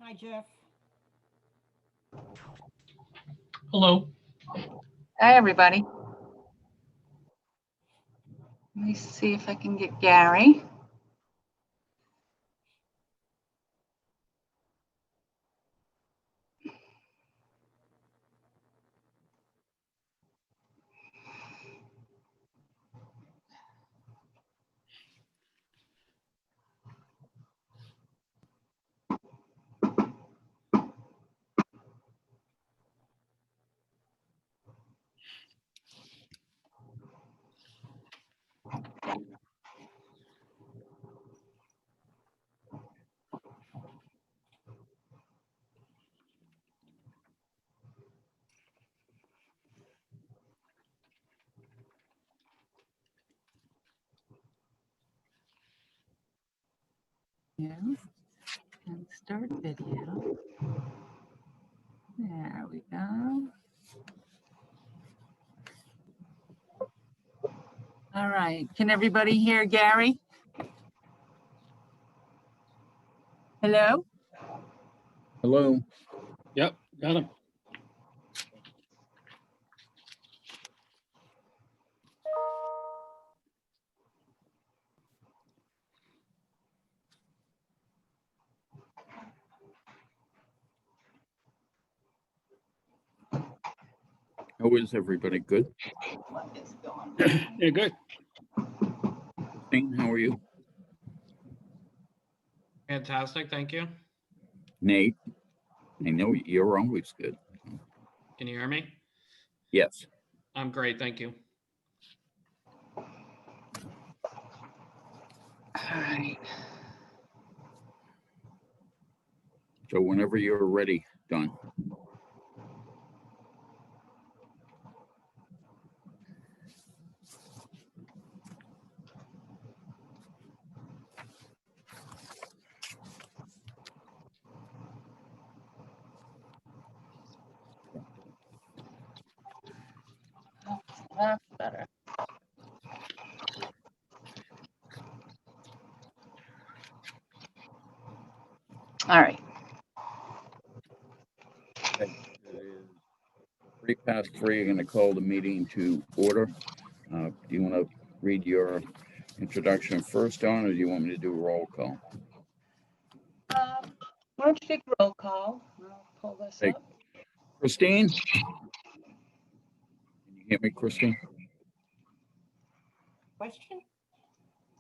Hi, Jeff. Hello. Hi, everybody. Let me see if I can get Gary. Yeah, and start video. There we go. All right, can everybody hear Gary? Hello? Hello. Yep, got him. How is everybody? Good? What is going on? Yeah, good. Christine, how are you? Fantastic, thank you. Nate, I know you're always good. Can you hear me? Yes. I'm great, thank you. All right. So whenever you're ready, Don. Oh, that's better. All right. Okay. It is 3:03. You're going to call the meeting to order. Do you want to read your introduction first, Don, or do you want me to do a roll call? Why don't you take roll call? I'll pull this Hey. up. Christine? Can you hear me, Christine? Question?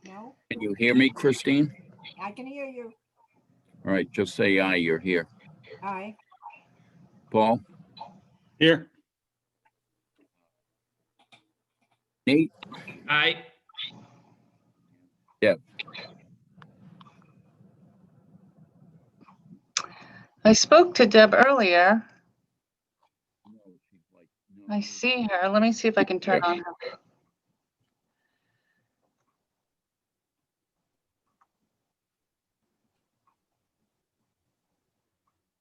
No, Can you hear me, Christine? I can hear you. All right, just say aye, you're here. Aye. Paul? Here. Nate? Aye. I spoke to Deb earlier. No, she's like, no. I see her. Let me see if I can turn on her.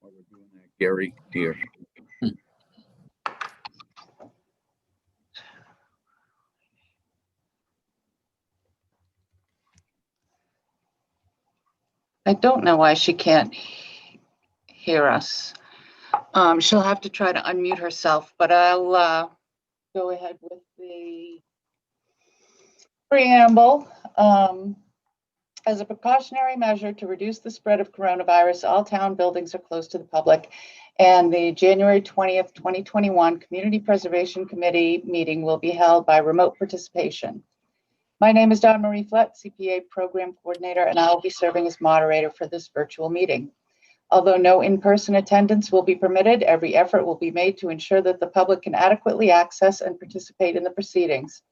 While we're doing that, Gary, here. I don't know why she can't hear us. She'll have to try to unmute herself, but I'll go ahead with the preamble. As a precautionary measure to reduce the spread of coronavirus, all town buildings are closed to the public, and the January 20th, 2021 Community Preservation Committee meeting will be held by remote participation. My name is Dawn Marie Flett, CPA Program Coordinator, and I will be serving as moderator for this virtual meeting. Although no in-person attendance will be permitted, every effort will be made to ensure that the public can adequately access and participate in the proceedings.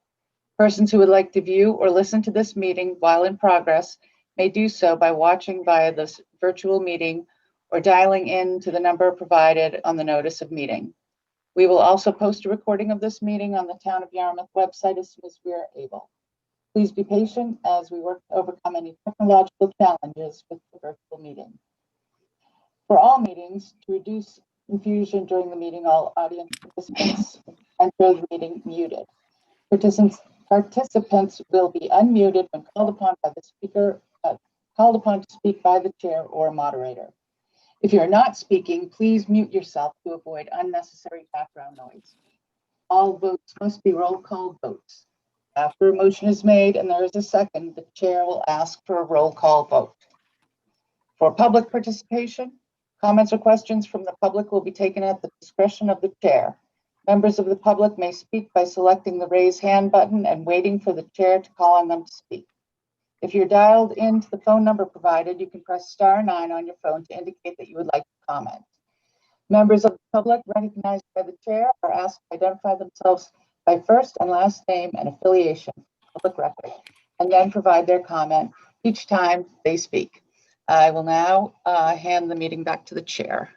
Persons who would like to view or listen to this meeting while in progress may do so by watching via this virtual meeting or dialing in to the number provided on the notice of meeting. We will also post a recording of this meeting on the Town of Yarmouth website as soon as we are able. Please be patient as we work to overcome any technological challenges with the virtual meeting. For all meetings, to reduce confusion during the meeting, all audience participants enter the meeting muted. Participants will be unmuted when called upon by the speaker, called upon to speak by the chair or moderator. If you're not speaking, please mute yourself to avoid unnecessary background noise. All votes must be roll call votes. After a motion is made and there is a second, the chair will ask for a roll call vote. For public participation, comments or questions from the public will be taken at the discretion of the chair. Members of the public may speak by selecting the raise hand button and waiting for the chair to call on them to speak. If you're dialed into the phone number provided, you can press *9 on your phone to indicate that you would like to comment. Members of the public recognized by the chair are asked to identify themselves by first and last name and affiliation for public record, and then provide their comment each time they speak. I will now hand the meeting back to the chair.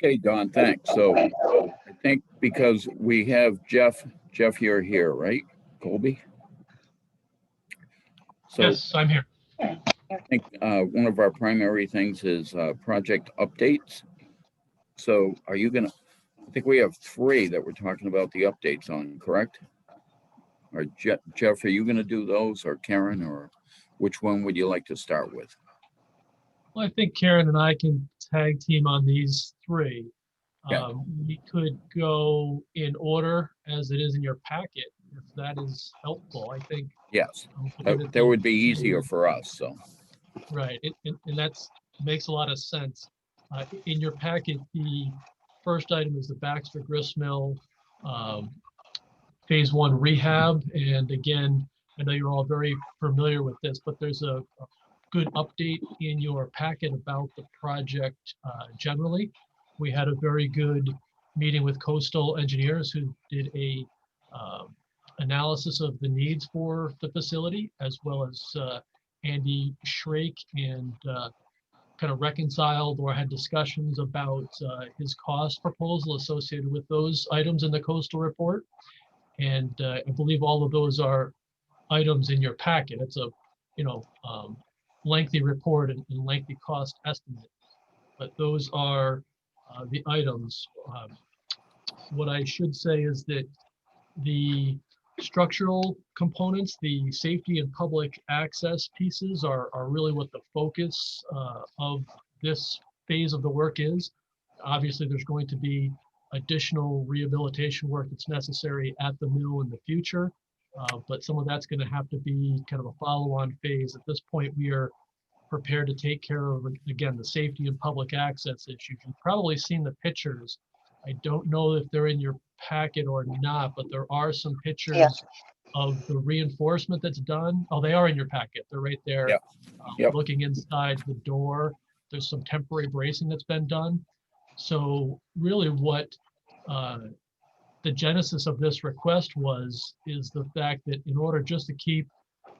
Okay, Don, thanks. So I think because we have Jeff, you're here, right? Colby? So Yes, I'm here. I think one of our primary things is project updates. So are you gonna, I think we have 3 that we're talking about the updates on, correct? Or Jeff, are you gonna do those, or Karen, or which one would you like to start with? Well, I think Karen and I can tag team on these 3. Yeah. We could go in order as it is in your packet, if that is helpful. I think Yes, that would be easier for us, so. Right, and that's makes a lot of sense. In your packet, the first item is the Baxter Gristmill Phase 1 rehab. And again, I know you're all very familiar with this, but there's a good update in your packet about the project generally. We had a very good meeting with Coastal Engineers, who did a analysis of the needs for the facility, as well as Andy Shrake, and kind of reconciled or had discussions about his cost proposal associated with those items in the coastal report. And I believe all of those are items in your packet. It's a lengthy report and lengthy cost estimate, but those are the items. What I should say is that the structural components, the safety and public access pieces are really what the focus of this phase of the work is. Obviously, there's going to be additional rehabilitation work that's necessary at the mill in the future, but some of that's going to have to be kind of a follow-on phase. At this point, we are prepared to take care of, again, the safety and public access issues. You've probably seen the pictures. I don't know if they're in your packet or not, but there are some pictures of the reinforcement that's done. Oh, they are in your packet. They're right there. Yep. Looking inside the door. There's some temporary bracing that's been done. So really what the genesis of this request is the fact that in order just to keep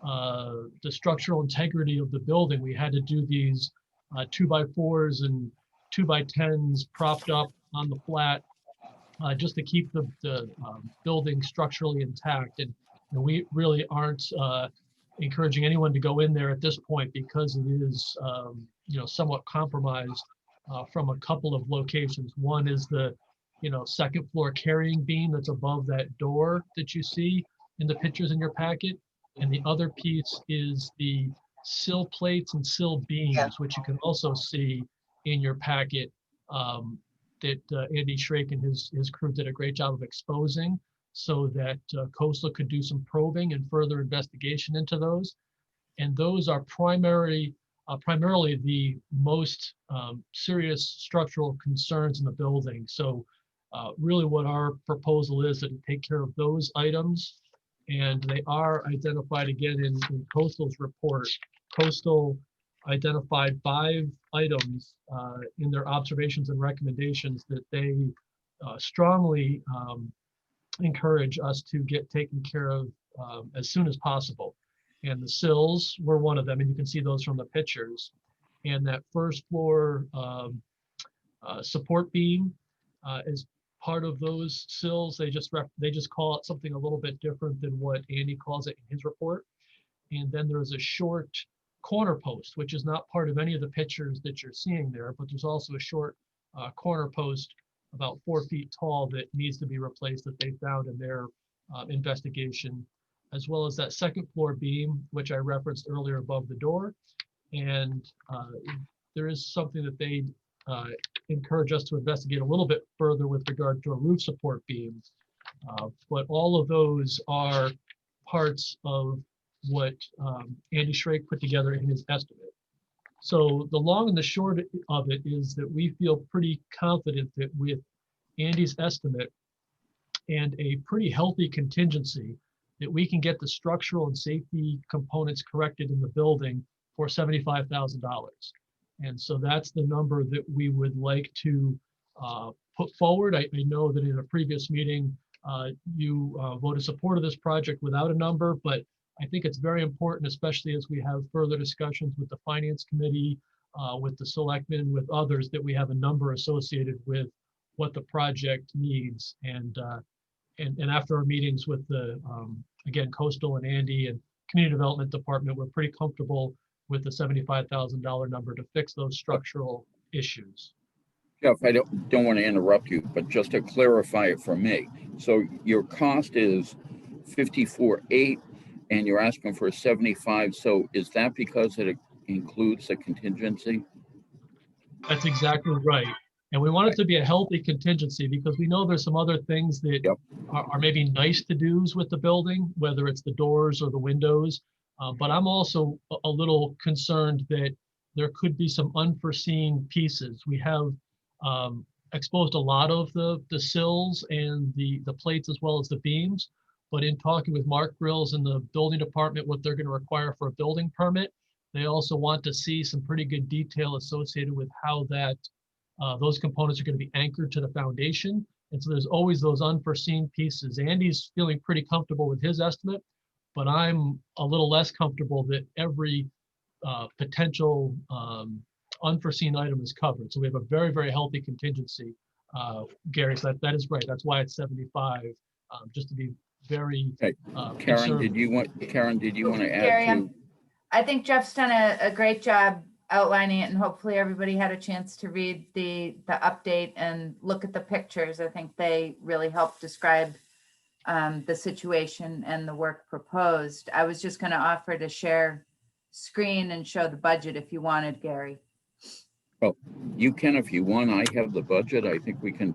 the structural integrity of the building, we had to do these 2x4s and 2x10s propped up on the flat, just to keep the building structurally intact. And we really aren't encouraging anyone to go in there at this point, because it is somewhat compromised from a couple of locations. One is the second floor carrying beam that's above that door that you see in the pictures in your packet. And the other piece is the sill plates and sill beams, which you can also see in your packet, that Andy Shrake and his crew did a great job of exposing, so that Coastal could do some probing and further investigation into those. And those are primarily the most serious structural concerns in the building. So really what our proposal is to take care of those items, and they are identified again in Coastal's report. Coastal identified 5 items in their observations and recommendations that they strongly encourage us to get taken care of as soon as possible. And the sills were one of them, and you can see those from the pictures. And that first floor support beam is part of those sills. They just call it something a little bit different than what Andy calls it in his report. And then there's a short corner post, which is not part of any of the pictures that you're seeing there, but there's also a short corner post about 4 feet tall that needs to be replaced, that they found in their investigation, as well as that second floor beam, which I referenced earlier above the door. And there is something that they encourage us to investigate a little bit further with regard to a roof support beams. But all of those are parts of what Andy Schrake put together in his estimate. So the long and the short of it is that we feel pretty confident that with Andy's estimate and a pretty healthy contingency, that we can get the structural and safety components corrected in the building for $75,000. And so that's the number that we would like to put forward. I know that in a previous meeting, you voted support of this project without a number, but I think it's very important, especially as we have further discussions with the Finance Committee, with the selectmen, with others, that we have a number associated with what the project needs. And after our meetings with the, again, Coastal and Andy and Community Development Department, we're pretty comfortable with the $75,000 number to fix those structural issues. Jeff, I don't want to interrupt you, but just to clarify it for me. So your cost is 54.8 and you're asking for 75. So is that because it includes a contingency? That's exactly right. And we want it to be a healthy contingency because we know there's some other things that are maybe nice to do's with the building, whether it's the doors or the windows. But I'm also a little concerned that there could be some unforeseen pieces. We have exposed a lot of the sills and the plates as well as the beams. But in talking with Mark Grills and the building department, what they're going to require for a building permit, they also want to see some pretty good detail associated with how that those components are going to be anchored to the foundation. And so there's always those unforeseen pieces. Andy's feeling pretty comfortable with his estimate, but I'm a little less comfortable that every potential unforeseen item is covered. So we have a very, very healthy contingency. Gary, so that is right. That's why it's 75, just to be very Karen, did you want to add Gary, to? I think Jeff's done a great job outlining it, and hopefully everybody had a chance to read the update and look at the pictures. I think they really help describe the situation and the work proposed. I was just going to offer to share screen and show the budget if you wanted, Gary. Well, you can if you want. I have the budget. I think we can,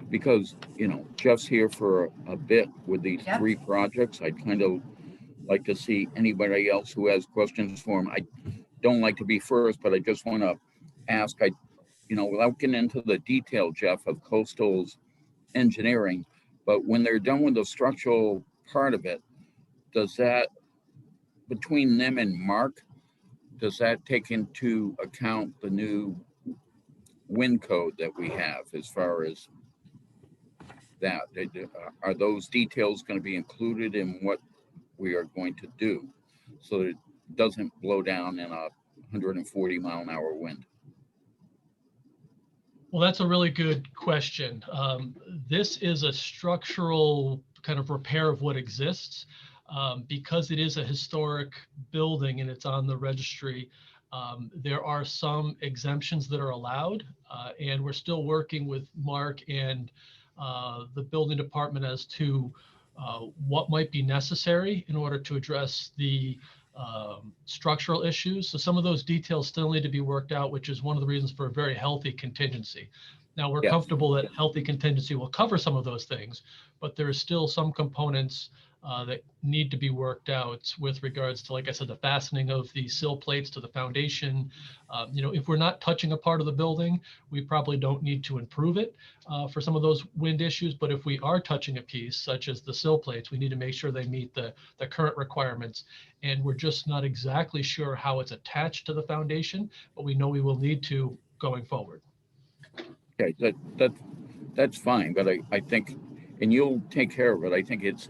because, you know, Jeff's here for a bit with these three projects. I'd kind of like to see anybody else who has questions for him. I don't like to be first, but I just want to ask, without getting into the detail, Jeff, of Coastal's engineering, but when they're done with the structural part of it, does that, between them and Mark, does that take into account the new wind code that we have as far as that? Are those details going to be included in what we are going to do so that it doesn't blow down in a 140-mile-an-hour wind? Well, that's a really good question. This is a structural kind of repair of what exists. Because it is a historic building and it's on the registry, there are some exemptions that are allowed, and we're still working with Mark and the building department as to what might be necessary in order to address the structural issues. So some of those details still need to be worked out, which is one of the reasons for a very healthy contingency. Now, we're comfortable that healthy contingency will cover some of those things, but there is still some components that need to be worked out with regards to, like I said, the fastening of the sill plates to the foundation. If we're not touching a part of the building, we probably don't need to improve it for some of those wind issues. But if we are touching a piece, such as the sill plates, we need to make sure they meet the current requirements. And we're just not exactly sure how it's attached to the foundation, but we know we will need to going forward. Okay, that's fine, but I think, and you'll take care of it, I think it's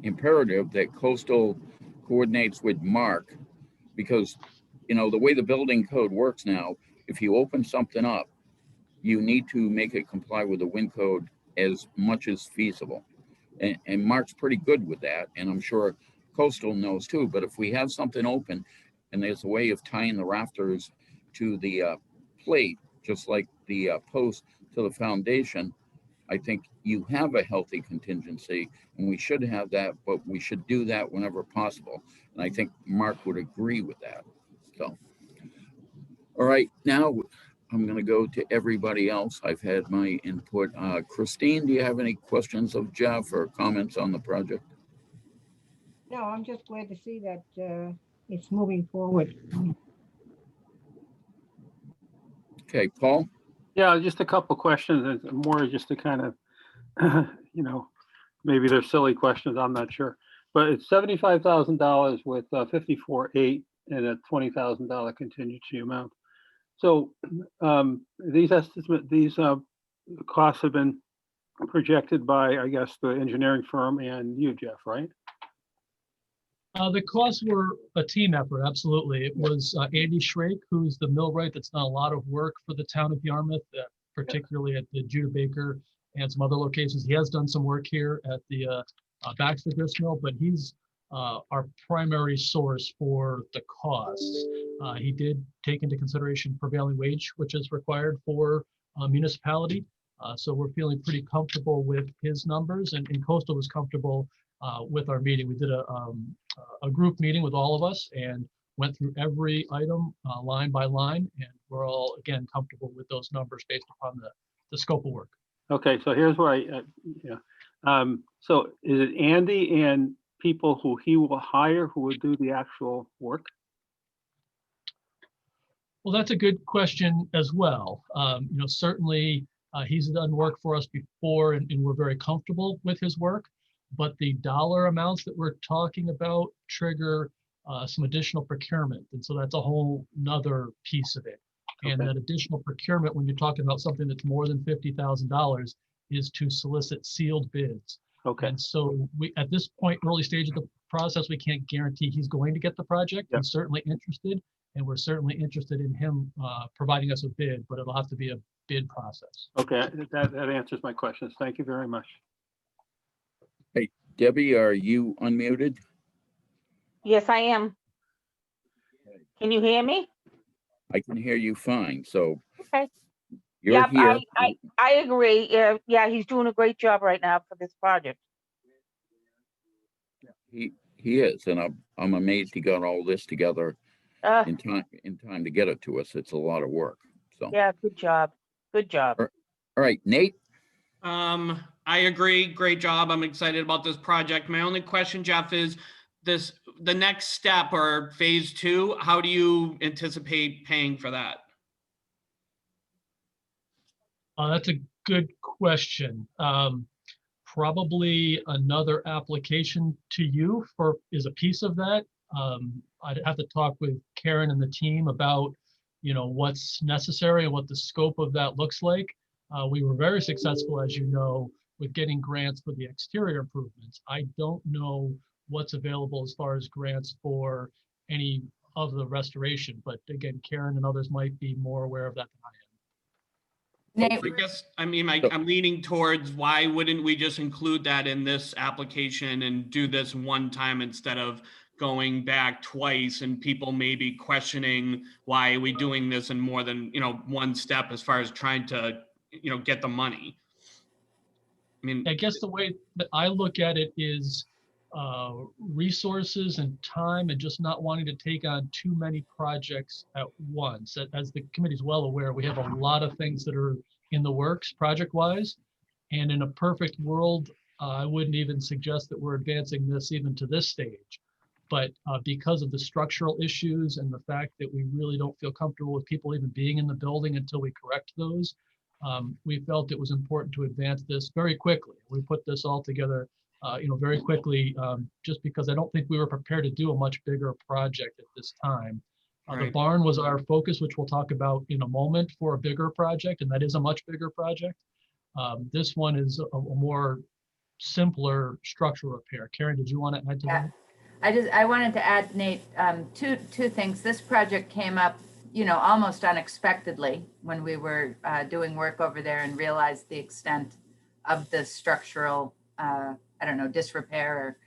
imperative that Coastal coordinates with Mark, because the way the building code works now, if you open something up, you need to make it comply with the wind code as much as feasible, and Mark's pretty good with that, and I'm sure Coastal knows too. But if we have something open and there's a way of tying the rafters to the plate, just like the post to the foundation, I think you have a healthy contingency, and we should have that, but we should do that whenever possible. And I think Mark would agree with that. So, All right, now I'm gonna go to everybody else. I've had my input. Christine, do you have any questions of Jeff or comments on the project? No, I'm just glad to see that it's moving forward. Okay, Paul? Yeah, just a couple questions, and more just to kind of, maybe they're silly questions, I'm not sure. But it's $75,000 with 54.8 and a $20,000 contingency amount. So these costs have been projected by, I guess, the engineering firm and you, Jeff, right? The costs were a team effort, absolutely. It was Andy Schrake, who's the millwright that's done a lot of work for the town of Yarmouth, particularly at the Judah Baker and some other locations. He has done some work here at the Baxter Grist Mill, but he's our primary source for the costs. He did take into consideration prevailing wage, which is required for a municipality. So we're feeling pretty comfortable with his numbers, and Coastal was comfortable with our meeting. We did a group meeting with all of us and went through every item line by line, and we're all, again, comfortable with those numbers based upon the scope of work. Okay, so here's where so is it Andy and people who he will hire who would do the actual work? Well, that's a good question as well. Certainly he's done work for us before, and we're very comfortable with his work. But the dollar amounts that we're talking about trigger some additional procurement. And so that's a whole nother piece of it. And Okay. that additional procurement, when you're talking about something that's more than $50,000, is to solicit sealed bids. Okay, And so we, at this point, early stage of the process, we can't guarantee he's going to get the project. Yep. He's certainly interested, and we're certainly interested in him providing us a bid, but it'll have to be a bid process. okay, that answers my questions. Thank you very much. Debbie, are you unmuted? Yes, I am. Can you hear me? I can hear you fine, so. Okay. You're Yep, here. I agree. Yeah, he's doing a great job right now for this project. He is, and I'm amazed he got all this together Uh, in time to get it to us. It's a lot of work, so. yeah, good job. Good job. All right, Nate? I agree. Great job. I'm excited about this project. My only question, Jeff, is the next step or phase 2, how do you anticipate paying for that? That's a good question. Probably another application to you is a piece of that. I'd have to talk with Karen and the team about, what's necessary and what the scope of that looks like. We were very successful, as you know, with getting grants for the exterior improvements. I don't know what's available as far as grants for any of the restoration, but again, Karen and others might be more aware of that than I am. Nate, I guess, I'm leaning towards why wouldn't we just include that in this application and do this one time instead of going back twice and people may be questioning why are we doing this in more than, one step as far as trying to, get the money. I guess the way that I look at it is resources and time, and just not wanting to take on too many projects at once. As the committee's well aware, we have a lot of things that are in the works project-wise. And in a perfect world, I wouldn't even suggest that we're advancing this even to this stage. But because of the structural issues and the fact that we really don't feel comfortable with people even being in the building until we correct those, we felt it was important to advance this very quickly. We put this all together, very quickly, just because I don't think we were prepared to do a much bigger project at this time. The Right. barn was our focus, which we'll talk about in a moment, for a bigger project, and that is a much bigger project. This one is a more simpler structural repair. Karen, did you want to add to that? I wanted to add, Nate, two things. This project came up, almost unexpectedly when we were doing work over there and realized the extent of the structural, disrepair or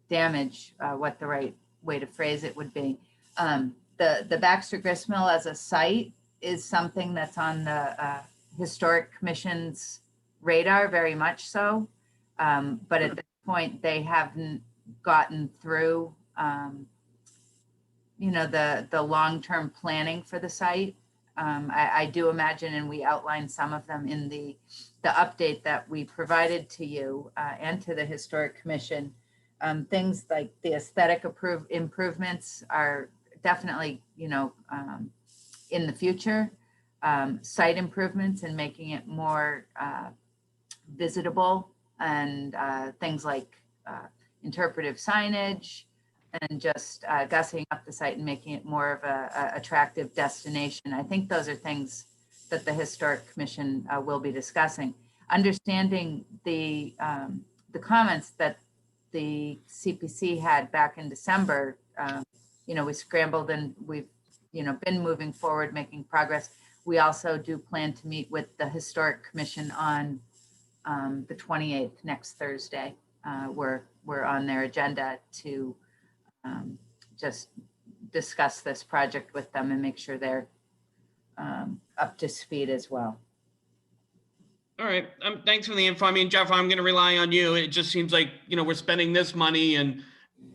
damage, what the right way to phrase it would be. The Baxter Grist Mill as a site is something that's on the Historic Commission's radar, very much so. But at this point, they haven't gotten through, the long-term planning for the site. I do imagine, and we outlined some of them in the update that we provided to you and to the Historic Commission. Things like the aesthetic improvements are definitely, in the future. Site improvements and making it more visitable, and things like interpretive signage, and just gussying up the site and making it more of a attractive destination. I think those are things that the Historic Commission will be discussing. Understanding the comments that the CPC had back in December, we scrambled and we've, been moving forward, making progress. We also do plan to meet with the Historic Commission on the 28th, next Thursday. We're on their agenda to just discuss this project with them and make sure they're up to speed as well. All right. Thanks for the info. I mean, Jeff, I'm going to rely on you. It just seems like, we're spending this money and,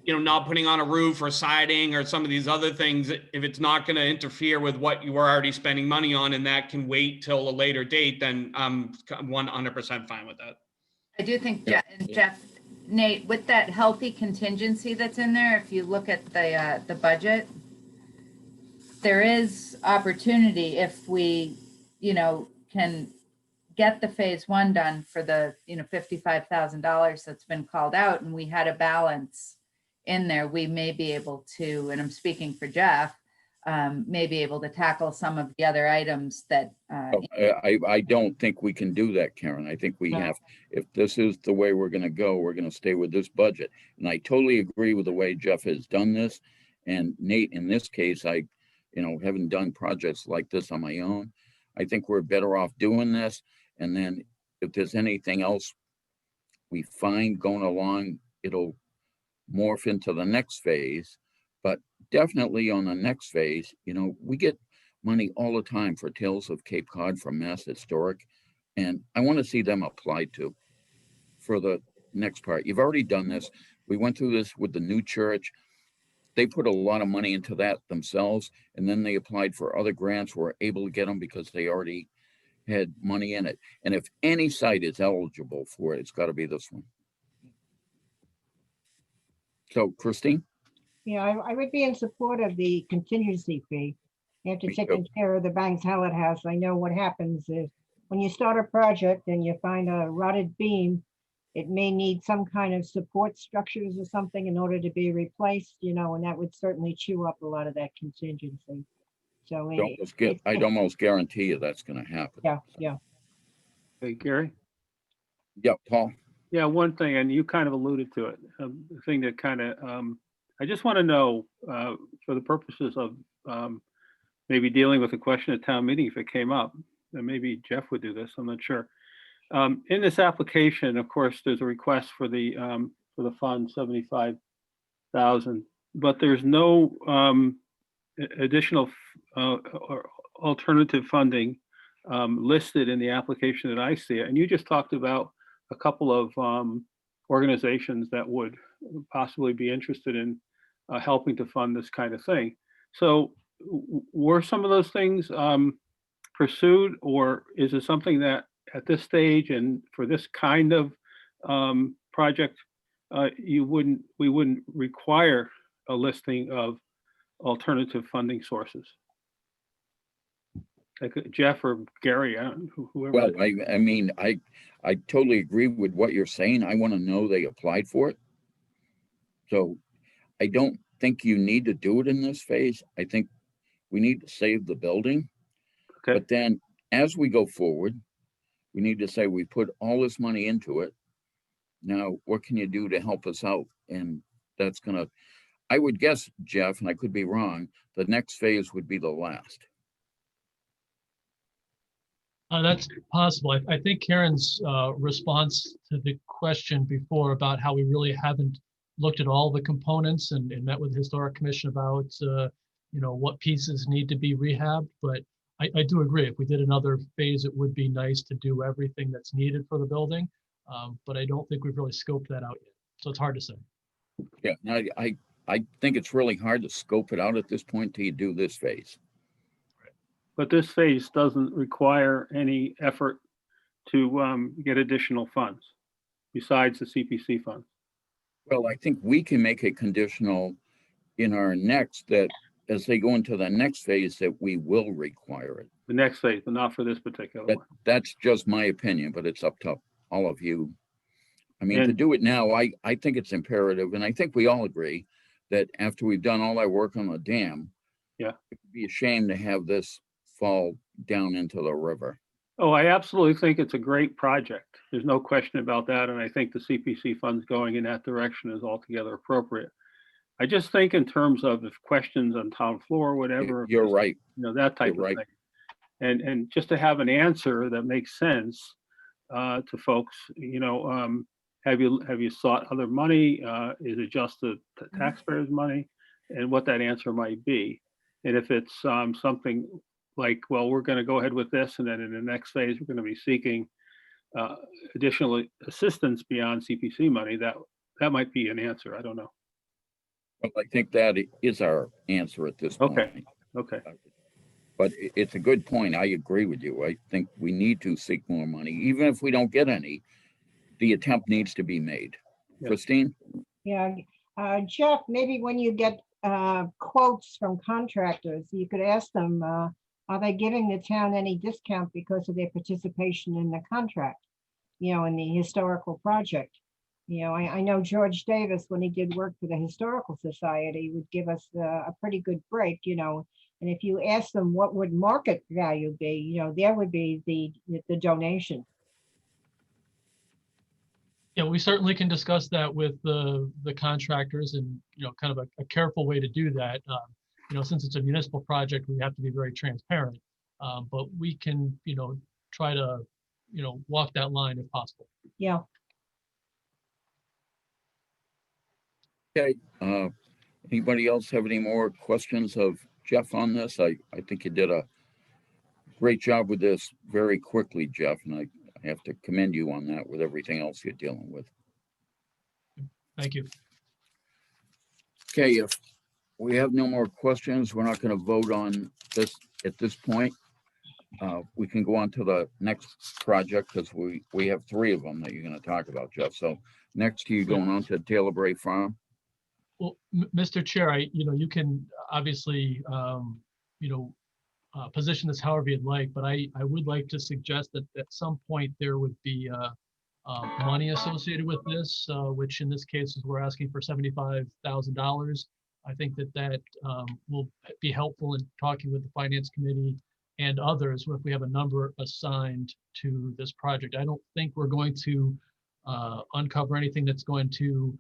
not putting on a roof or siding or some of these other things, if it's not going to interfere with what you were already spending money on, and that can wait till a later date, then I'm 100% fine with that. I do think, Jeff, Nate, with that healthy contingency that's in there, if you look at the budget, there is opportunity if we, can get the phase one done for the, $55,000 that's been called out, and we had a balance in there, we may be able to, and I'm speaking for Jeff, may be able to tackle some of the other items that. I don't think we can do that, Karen. I think we have, if this is the way we're going to go, we're going to stay with this budget. And I totally agree with the way Jeff has done this. And Nate, in this case, I, haven't done projects like this on my own. I think we're better off doing this. And then if there's anything else we find going along, it'll morph into the next phase. But definitely on the next phase, we get money all the time for Tales of Cape Cod from Mass Historic, and I want to see them applied to for the next part. You've already done this. We went through this with the new church. They put a lot of money into that themselves, and then they applied for other grants, were able to get them because they already had money in it. And if any site is eligible for it, it's got to be this one. So, Christine? Yeah, I would be in support of the contingency fee. After Me taking care of the Bangs Hallett House, I know what happens is when you start a project and you find a rotted beam, it may need some kind of support structures or something in order to be replaced, and that would certainly chew up a lot of that contingency. So I'd almost guarantee you that's going to happen. yeah. Hey, Gary? Yeah, Paul? Yeah, one thing, and you kind of alluded to it, the thing that kind of, I just want to know, for the purposes of maybe dealing with a question at town meeting, if it came up, and maybe Jeff would do this, I'm not sure. In this application, of course, there's a request for the fund, 75,000, but there's no additional or alternative funding listed in the application that I see. And you just talked about a couple of organizations that would possibly be interested in helping to fund this kind of thing. So were some of those things pursued, or is it something that at this stage and for this kind of project, we wouldn't require a listing of alternative funding sources? Like Jeff or Gary, whoever. Well, I mean, I totally agree with what you're saying. I want to know they applied for it. So I don't think you need to do it in this phase. I think we need to save the building. Okay. But then as we go forward, we need to say we put all this money into it. Now, what can you do to help us out? And that's going to, I would guess, Jeff, and I could be wrong, the next phase would be the last. That's possible. I think Karen's response to the question before about how we really haven't looked at all the components and met with the Historic Commission about, what pieces need to be rehabbed. But I do agree, if we did another phase, it would be nice to do everything that's needed for the building. But I don't think we've really scoped that out yet. So it's hard to say. Yeah, I think it's really hard to scope it out at this point till you do this phase. but this phase doesn't require any effort to get additional funds besides the CPC funds. Well, I think we can make it conditional in our next, that as they go into the next phase, that we will require it. The next phase, but not for this particular That, one. that's just my opinion, but it's up to all of you. I mean, to And- do it now, I think it's imperative, and I think we all agree that after we've done all our work on the dam, Yeah. it'd be a shame to have this fall down into the river. Oh, I absolutely think it's a great project. There's no question about that. And I think the CPC funds going in that direction is altogether appropriate. I just think in terms of if questions on town floor, whatever. if You're there's, right. You know, that type You're of right. thing. And just to have an answer that makes sense to folks, you know, have you sought other money? Is it just the taxpayers' money? And what that answer might be. And if it's something like, well, we're going to go ahead with this, and then in the next phase, we're going to be seeking additional assistance beyond CPC money, that might be an answer. I don't know. Well, I think that is our answer at this point. Okay. Okay. But it's a good point. I agree with you. I think we need to seek more money. Even if we don't get any, the attempt needs to be made. Yeah. Christine? Yeah, Jeff, maybe when you get quotes from contractors, you could ask them, are they giving the town any discount because of their participation in the contract? You know, in the historical project. You know, I know George Davis, when he did work for the Historical Society, would give us a pretty good break, you know. And if you ask them what would market value be, you know, there would be the donation. Yeah, we certainly can discuss that with the contractors, and, you know, kind of a careful way to do that. You know, since it's a municipal project, we have to be very transparent. But we can, you know, try to, you know, walk that line if possible. Yeah. Okay. Anybody else have any more questions of Jeff on this? I think you did a great job with this very quickly, Jeff, and I have to commend you on that with everything else you're dealing with. Thank you. Okay, if we have no more questions, we're not going to vote on this at this point. We can go on to the next project because we have three of them that you're going to talk about, Jeff. So next, you going on to Taylor Bray Farm? Well, Mr. Chair, you know, you can obviously, you know, position this however you'd like, but I would like to suggest that at some point there would be money associated with this, which in this case is we're asking for $75,000. I think that will be helpful in talking with the Finance Committee and others if we have a number assigned to this project. I don't think we're going to uncover anything that's going to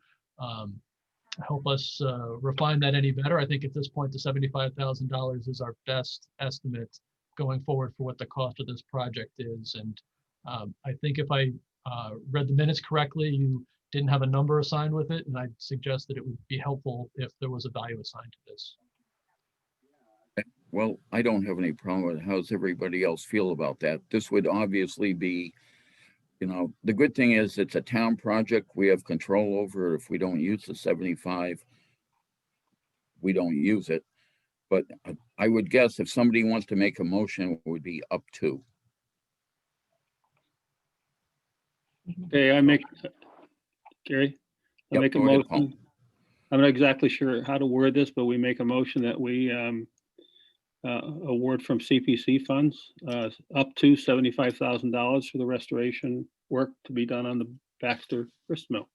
help us refine that any better. I think at this point, the $75,000 is our best estimate going forward for what the cost of this project is. And I think if I read the minutes correctly, you didn't have a number assigned with it, and I'd suggest that it would be helpful if there was a value assigned to this. Well, I don't have any problem with it. How's everybody else feel about that? This would obviously be, you know, the good thing is it's a town project. We have control over it. If we don't use the 75, we don't use it. But I would guess if somebody wants to make a motion, it would be up to. Okay, Gary, I Yep, make a go ahead, Paul. motion. I'm not exactly sure how to word this, but we make a motion that we award from CPC funds up to $75,000 for the restoration work to be done on the Baxter grist mill.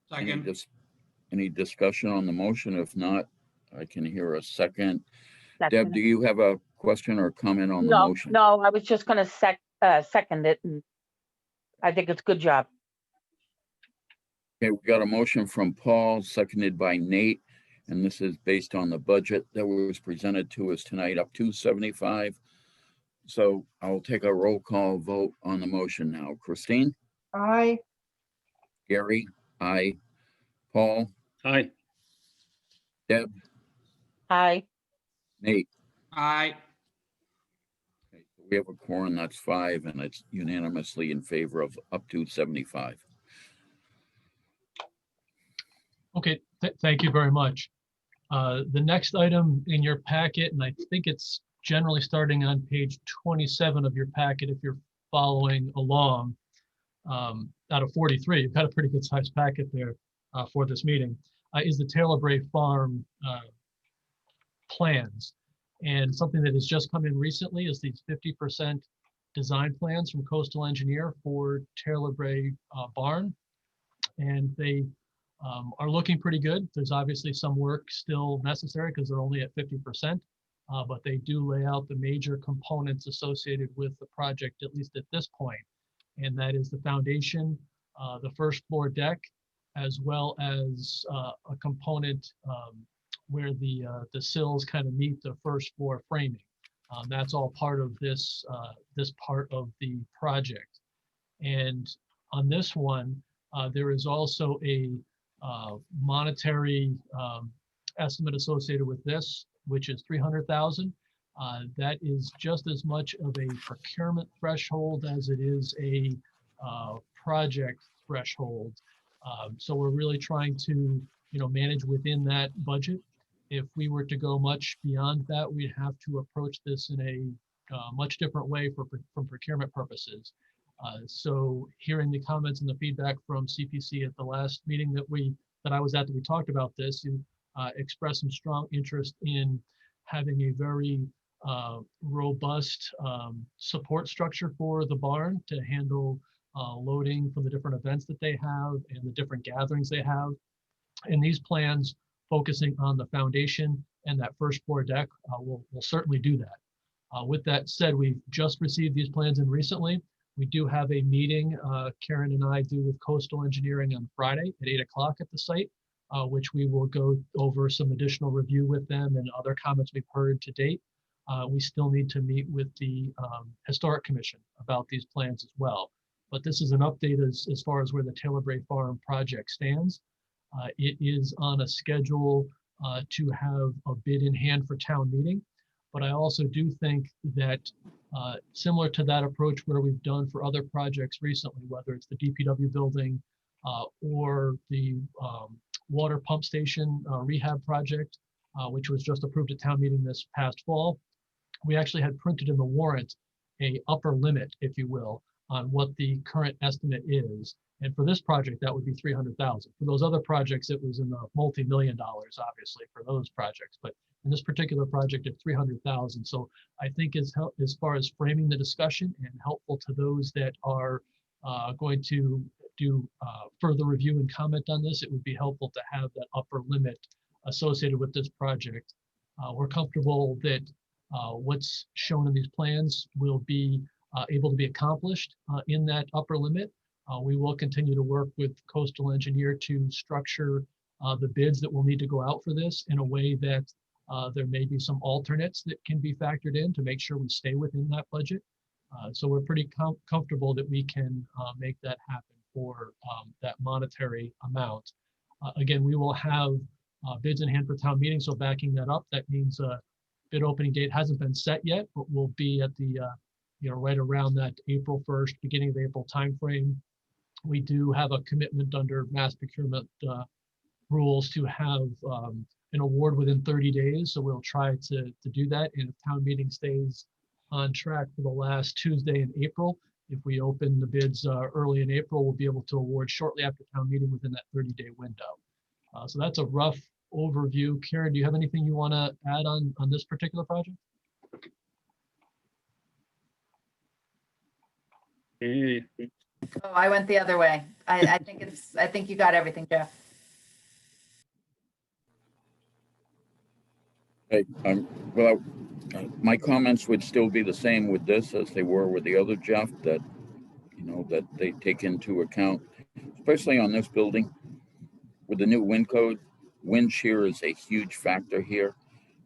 Second. Any discussion on the motion? If not, I can hear a second. That's Deb, gonna- do you have a question or comment on the No, motion? no, I was just gonna second it, and I think it's a good job. Okay, we got a motion from Paul, seconded by Nate, and this is based on the budget that was presented to us tonight, up to 75. So I'll take a roll call vote on the motion now. Christine? Aye. Gary? Aye. Paul? Aye. Deb? Aye. Nate? Aye. Okay, so we have a quorum, that's 5, and it's unanimously in favor of up to 75. Okay, thank you very much. The next item in your packet, and I think it's generally starting on page 27 of your packet if you're following along, out of 43, you've got a pretty good sized packet there for this meeting, is the Taylor Bray Farm plans. And something that has just come in recently is these 50% design plans from Coastal Engineer for Taylor Bray Barn. And they are looking pretty good. There's obviously some work still necessary because they're only at 50%, but they do lay out the major components associated with the project, at least at this point. And that is the foundation, the first floor deck, as well as a component where the sills kind of meet the first floor framing. That's all part of this part of the project. And on this one, there is also a monetary estimate associated with this, which is $300,000. That is just as much of a procurement threshold as it is a project threshold. So we're really trying to, manage within that budget. If we were to go much beyond that, we'd have to approach this in a much different way from procurement purposes. So hearing the comments and the feedback from CPC at the last meeting that I was at, that we talked about this, you expressed some strong interest in having a very robust support structure for the barn to handle loading from the different events that they have and the different gatherings they have. And these plans focusing on the foundation and that first floor deck will certainly do that. With that said, we've just received these plans in recently. We do have a meeting, Karen and I do with Coastal Engineering on Friday at 8 o'clock at the site, which we will go over some additional review with them and other comments we've heard to date. We still need to meet with the Historic Commission about these plans as well. But this is an update as far as where the Taylor Bray Farm project stands. It is on a schedule to have a bid in hand for town meeting. But I also do think that similar to that approach where we've done for other projects recently, whether it's the DPW building or the water pump station rehab project, which was just approved at town meeting this past fall, we actually had printed in the warrant a upper limit, if you will, on what the current estimate is. And for this project, that would be $300,000. For those other projects, it was in the multi-million dollars, obviously, for those projects. But in this particular project, it's $300,000. So I think as far as framing the discussion and helpful to those that are going to do further review and comment on this, it would be helpful to have that upper limit associated with this project. We're comfortable that what's shown in these plans will be able to be accomplished in that upper limit. We will continue to work with Coastal Engineer to structure the bids that will need to go out for this in a way that there may be some alternates that can be factored in to make sure we stay within that budget. So we're pretty comfortable that we can make that happen for that monetary amount. Again, we will have bids in hand for town meeting. So backing that up, that means bid opening date hasn't been set yet, but we'll be at the right around that April 1st, beginning of April timeframe. We do have a commitment under mass procurement rules to have an award within 30 days. So we'll try to do that. And if town meeting stays on track for the last Tuesday in April, if we open the bids early in April, we'll be able to award shortly after town meeting within that 30-day window. So that's a rough overview. Karen, do you have anything you want to add on this particular project? Hey, Oh, I went the other way. I think you got everything, Jeff. Hey, well, my comments would still be the same with this as they were with the other, Jeff, that, that they take into account, especially on this building with the new wind code. Wind shear is a huge factor here,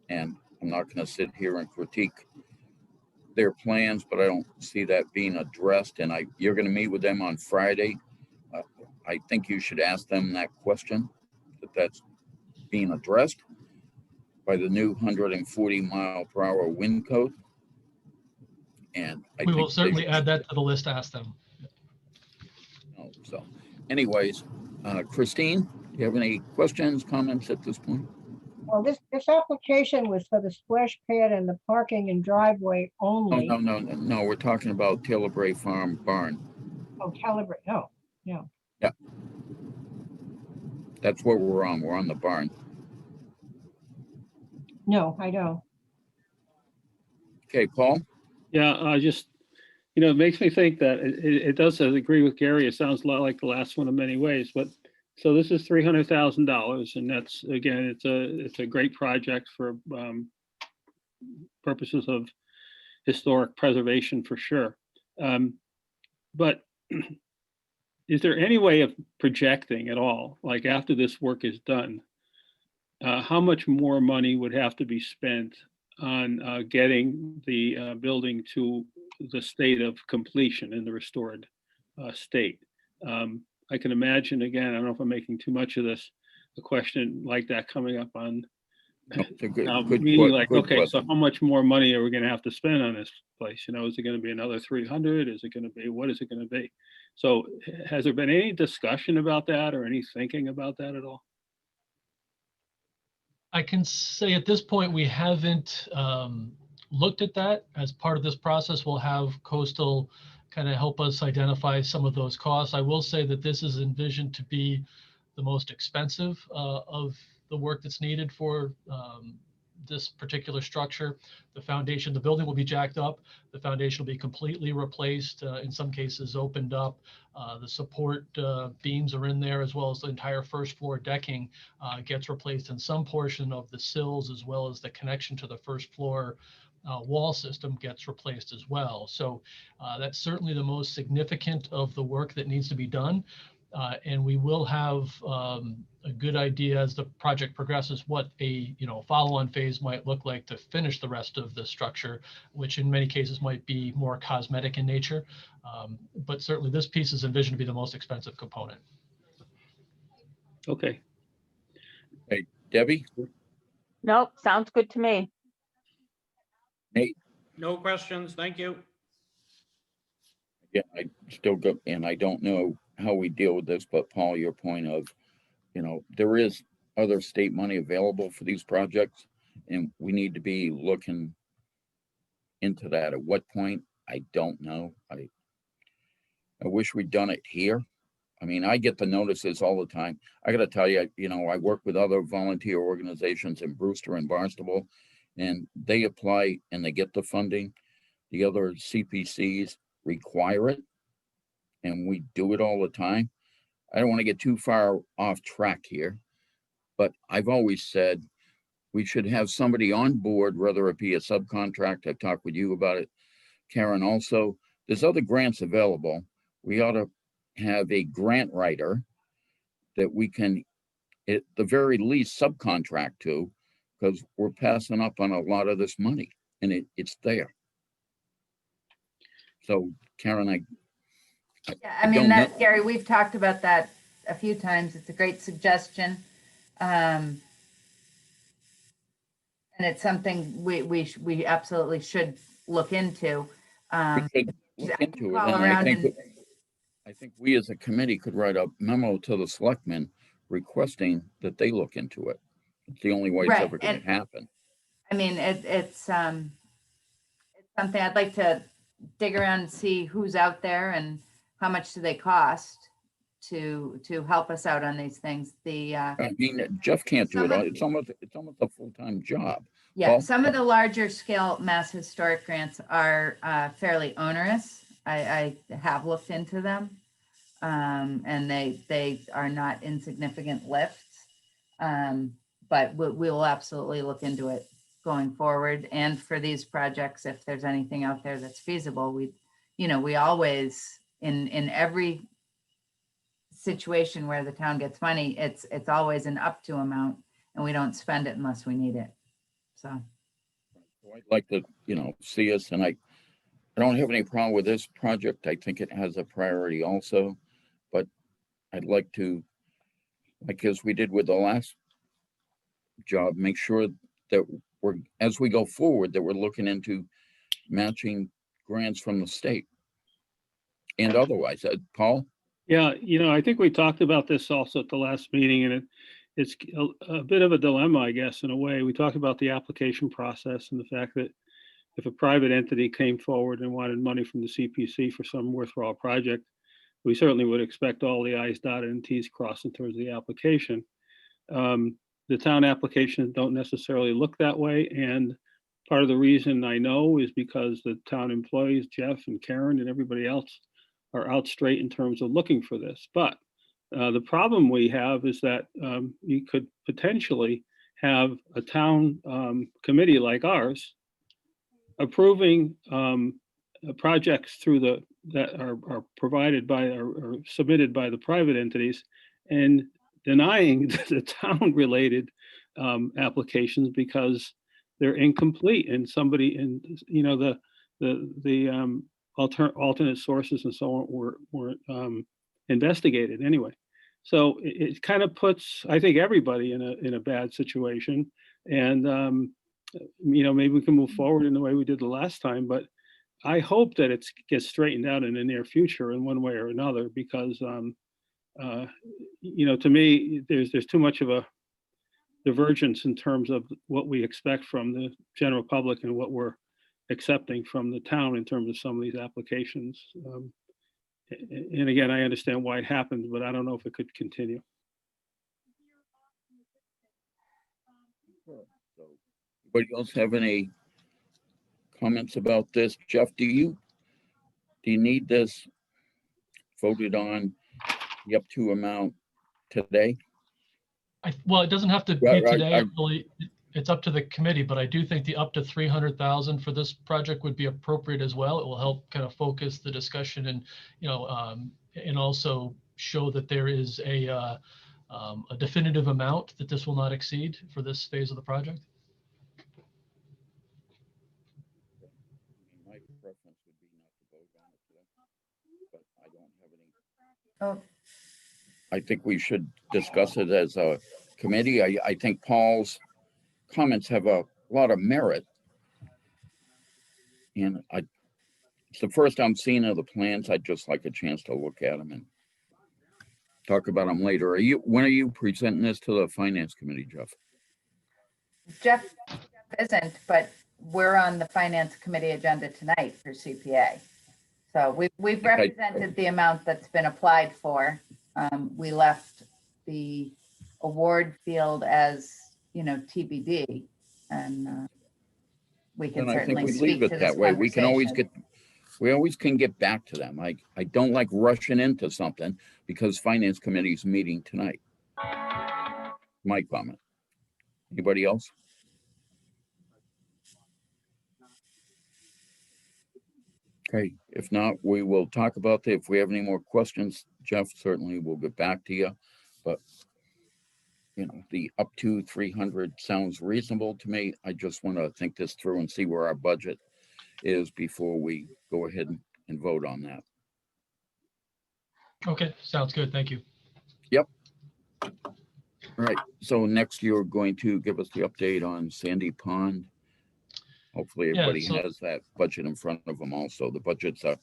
and I'm not going to sit here and critique their plans, but I don't see that being addressed. And you're going to meet with them on Friday. I think you should ask them that question, that's being addressed by the new 140-mile-per-hour wind code. And we will certainly add that to the list to ask them. So anyways, Christine, do you have any questions, comments at this point? Well, this application was for the splash pad and the parking and driveway Oh, only. no, we're talking about Taylor Bray Farm barn. Oh, calibrate, no, no. That's what we're on. We're on the barn. No, I don't. Okay, Paul? Yeah, just, it makes me think that it does, I agree with Gary, it sounds a lot like the last one in many ways, but, so this is $300,000, and that's, again, it's a great project for purposes of historic preservation for sure. But is there any way of projecting at all, like after this work is done, how much more money would have to be spent on getting the building to the state of completion in the restored state? I can imagine, again, I don't know if I'm making too much of this, a question like that coming up on No, it's a good meaning like, good okay, so question. how much more money are we gonna have to spend on this place? Is it gonna be another 300? Is it gonna be, what is it gonna be? So has there been any discussion about that or any thinking about that at all? I can say at this point, we haven't looked at that. As part of this process, we'll have Coastal kind of help us identify some of those costs. I will say that this is envisioned to be the most expensive of the work that's needed for this particular structure. The foundation, the building will be jacked up. The foundation will be completely replaced, in some cases opened up. The support beams are in there, as well as the entire first floor decking gets replaced, and some portion of the sills, as well as the connection to the first floor wall system, gets replaced as well. So that's certainly the most significant of the work that needs to be done. And we will have a good idea as the project progresses what a follow-on phase might look like to finish the rest of the structure, which in many cases might be more cosmetic in nature. But certainly this piece is envisioned to be the most expensive component. Okay, Debbie? Nope, sounds good to me. Nate? No questions. Thank you. Yeah, I still go, and I don't know how we deal with this, but Paul, your point of, there is other state money available for these projects, and we need to be looking into that. At what point, I don't know. I wish we'd done it here. I mean, I get the notices all the time. I got to tell you, I work with other volunteer organizations in Brewster and Barnstable, and they apply and they get the funding. The other CPCs require it, and we do it all the time. I don't want to get too far off track here, but I've always said we should have somebody on board, whether it be a subcontract. I've talked with you about it, Karen, also. There's other grants available. We ought to have a grant writer that we can, at the very least, subcontract to, because we're passing up on a lot of this money, and it's there. So, Karen, Yeah, I mean, that, Gary, we've talked about that a few times. It's a great suggestion. And it's something we absolutely should look into. we should look I can into it, call and around I think we as a committee could write a memo to the selectmen requesting that they look into it. It's the only way it's Right, ever going and- to happen. I mean, it's something I'd like to dig around and see who's out there and how much do they cost to help us out on these things. I mean, Jeff can't do Some it. of- It's almost a full-time job. Yeah, Paul? some of the larger scale mass historic grants are fairly onerous. I have looked into them. And they are not insignificant lifts. But we'll absolutely look into it going forward. And for these projects, if there's anything out there that's feasible, we always, in every situation where the town gets money, it's always an up to amount, and we don't spend it unless we need it. So. I'd like to, see us, and I don't have any problem with this project. I think it has a priority also, but I'd like to, like as we did with the last job, make sure that as we go forward, that we're looking into matching grants from the state and otherwise. Paul? yeah, I think we talked about this also at the last meeting, and it's a bit of a dilemma, I guess, in a way. We talk about the application process and the fact that if a private entity came forward and wanted money from the CPC for some worthwhile project, we certainly would expect all the i's dotted and t's crossed in terms of the application. The town applications don't necessarily look that way, and part of the reason I know is because the town employees, Jeff and Karen and everybody else, are out straight in terms of looking for this. But the problem we have is that you could potentially have a town committee like ours approving projects through that are provided by or submitted by the private entities and denying the town related applications because they're incomplete and somebody in, you know, the alternate sources and so on were investigated anyway. So it kind of puts, I think, everybody in a bad situation. And, you know, maybe we can move forward in the way we did the last time, but I hope that it gets straightened out in the near future in one way or another, because, you know, to me, there's too much of a divergence in terms of what we expect from the general public and what we're accepting from the town in terms of some of these applications. And again, I understand why it happens, but I don't know if it could continue. Anybody else have any comments about this? Jeff, do you need this voted on, the up to amount today? Well, it doesn't have to be Right, today. Really, it's up to the committee, but I do think the up to 300,000 for this project would be appropriate as well. It will help kind of focus the discussion and, you know, and also show that there is a definitive amount that this will not exceed for this phase of the project. My preference would be not to vote on it today, but I don't have any. Oh, I think we should discuss it as a committee. I think Paul's comments have a lot of merit. And it's the first I'm seeing of the plans. I'd just like a chance to look at them and talk about them later. When are you presenting this to the finance committee, Jeff? Jeff isn't, but we're on the finance committee agenda tonight for CPA. So we've represented the amount that's been applied for. We left the award field as, you know, TBD, and we can And I think certainly we speak leave to it this that way. We can always conversation. we always can get back to them. I don't like rushing into something because finance committee's meeting tonight. My comment. Anybody else? Okay, if not, we will talk about it. If we have any more questions, Jeff, certainly we'll get back to you. But, you know, the up to 300 sounds reasonable to me. I just want to think this through and see where our budget is before we go ahead and vote on that. Okay, sounds good. Thank you. All right, so next you're going to give us the update on Sandy Pond. Hopefully Yeah, everybody so- has that budget in front of them also. The budgets are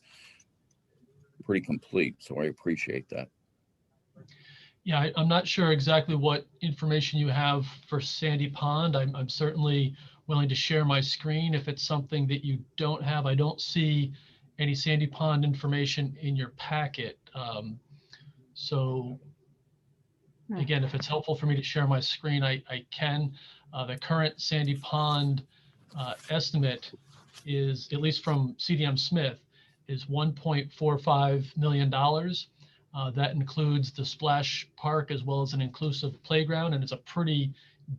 pretty complete, so I appreciate that. Yeah, I'm not sure exactly what information you have for Sandy Pond. I'm certainly willing to share my screen if it's something that you don't have. I don't see any Sandy Pond information in your packet. So again, if it's helpful for me to share my screen, I can. The current Sandy Pond estimate is, at least from CDM Smith, is $1.45 million. That includes the splash park as well as an inclusive playground, and it's a pretty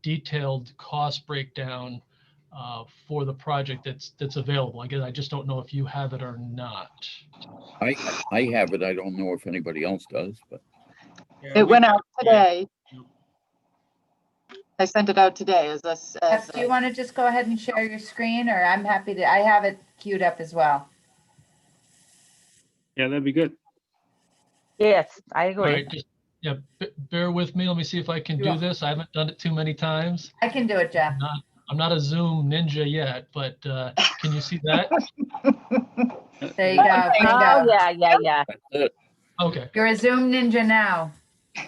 detailed cost breakdown for the project that's available. Again, I just don't know if you have it or not. I have it. I don't know if anybody else does, but It went out today. I sent it out today as this. Jeff, do you want to just go ahead and share your screen, or I'm happy to, I have it queued up as well. Yeah, that'd be good. Yes, I All agree. right, just, yeah, bear with me. Let me see if I can do Yeah. this. I haven't done it too many times. I can do it, Jeff. I'm not a Zoom ninja yet, but can you see that? There you go. Oh, Bingo. yeah. that's it. Okay. You're a Zoom ninja now.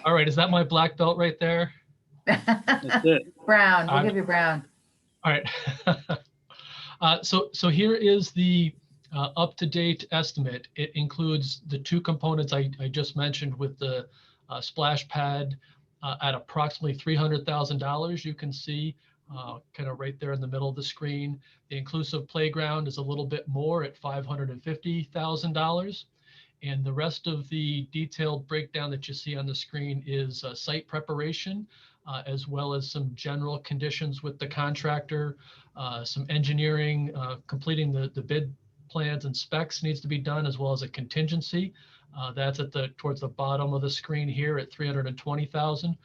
All right. Is that my black belt right there? That's it. Brown, we'll I'm- give you Brown. All right. So here is the up-to-date estimate. It includes the two components I just mentioned with the splash pad at approximately $300,000. You can see kind of right there in the middle of the screen. The inclusive playground is a little bit more at $550,000. And the rest of the detailed breakdown that you see on the screen is site preparation, as well as some general conditions with the contractor, some engineering, completing the bid plans and specs needs to be done, as well as a contingency. That's at towards the bottom of the screen here at $320,000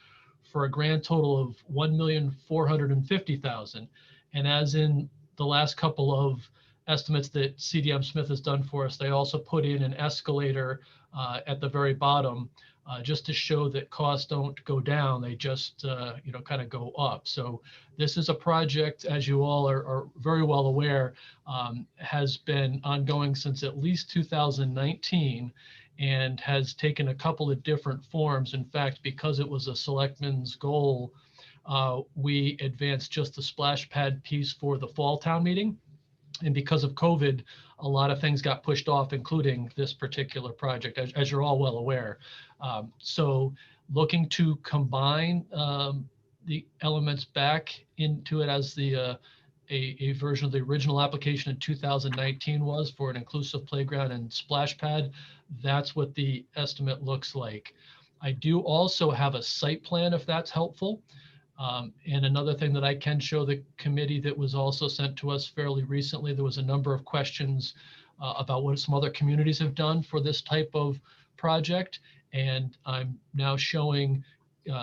for a grand total of $1,450,000. And as in the last couple of estimates that CDM Smith has done for us, they also put in an escalator at the very bottom, just to show that costs don't go down, they just kind of go up. So this is a project, as you all are very well aware, has been ongoing since at least 2019 and has taken a couple of different forms. In fact, because it was a selectman's goal, we advanced just the splash pad piece for the fall town meeting. And because of COVID, a lot of things got pushed off, including this particular project, as you're all well aware. So looking to combine the elements back into it as a version of the original application in 2019 was for an inclusive playground and splash pad. That's what the estimate looks like. I do also have a site plan if that's helpful. And another thing that I can show the committee that was also sent to us fairly recently, there was a number of questions about what some other communities have done for this type of project. And I'm now showing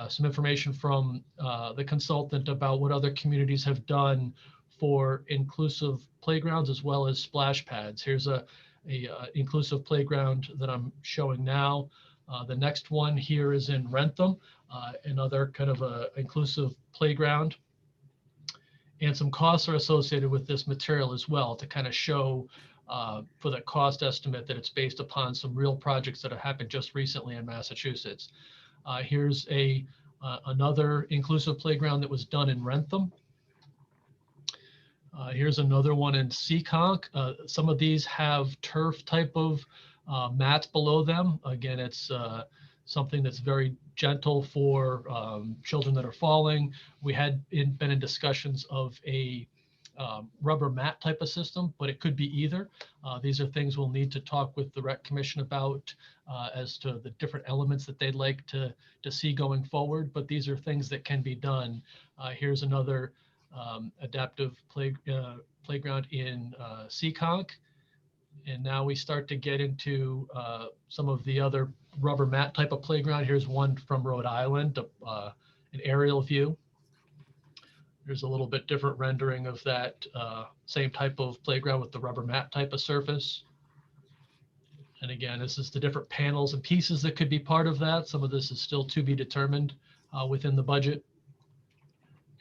some information from the consultant about what other communities have done for inclusive playgrounds as well as splash pads. Here's a inclusive playground that I'm showing now. The next one here is in Rentham, another kind of a inclusive playground. And some costs are associated with this material as well to kind of show for the cost estimate that it's based upon some real projects that have happened just recently in Massachusetts. Here's another inclusive playground that was done in Rentham. Here's another one in Seekonk. Some of these have turf type of mats below them. Again, it's something that's very gentle for children that are falling. We had been in discussions of a rubber mat type of system, but it could be either. These are things we'll need to talk with the Rec Commission about as to the different elements that they'd like to see going forward, but these are things that can be done. Here's another adaptive playground in Seekonk. And now we start to get into some of the other rubber mat type of playground. Here's one from Rhode Island, an aerial view. There's a little bit different rendering of that same type of playground with the rubber mat type of surface. And again, this is the different panels and pieces that could be part of that. Some of this is still to be determined within the budget.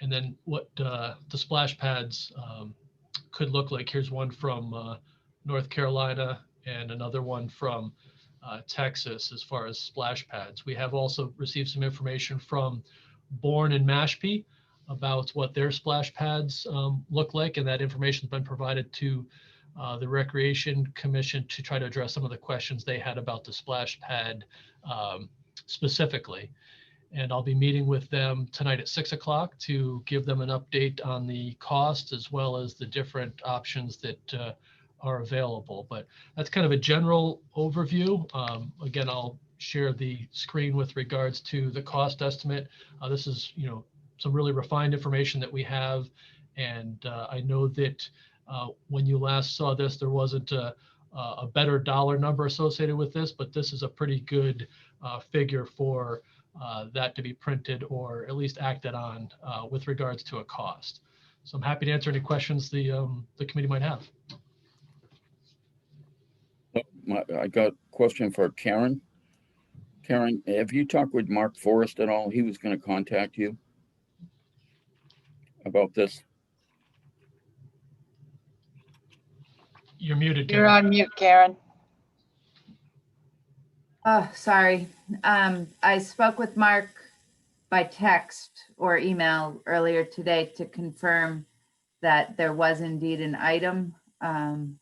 And then what the splash pads could look like. Here's one from North Carolina and another one from Texas as far as splash pads. We have also received some information from Bourne and Mashpee about what their splash pads look like, and that information has been provided to the Recreation Commission to try to address some of the questions they had about the splash pad specifically. And I'll be meeting with them tonight at 6 o'clock to give them an update on the cost as well as the different options that are available. But that's kind of a general overview. Again, I'll share the screen with regards to the cost estimate. This is, some really refined information that we have. And I know that when you last saw this, there wasn't a better dollar number associated with this, but this is a pretty good figure for that to be printed or at least acted on with regards to a cost. So I'm happy to answer any questions the committee might have. I got a question for Karen. Karen, have you talked with Mark Forrest at all? He was going to contact you about this. You're muted, You're Karen. on mute, Karen. Oh, sorry. I spoke with Mark by text or email earlier today to confirm that there was indeed an item on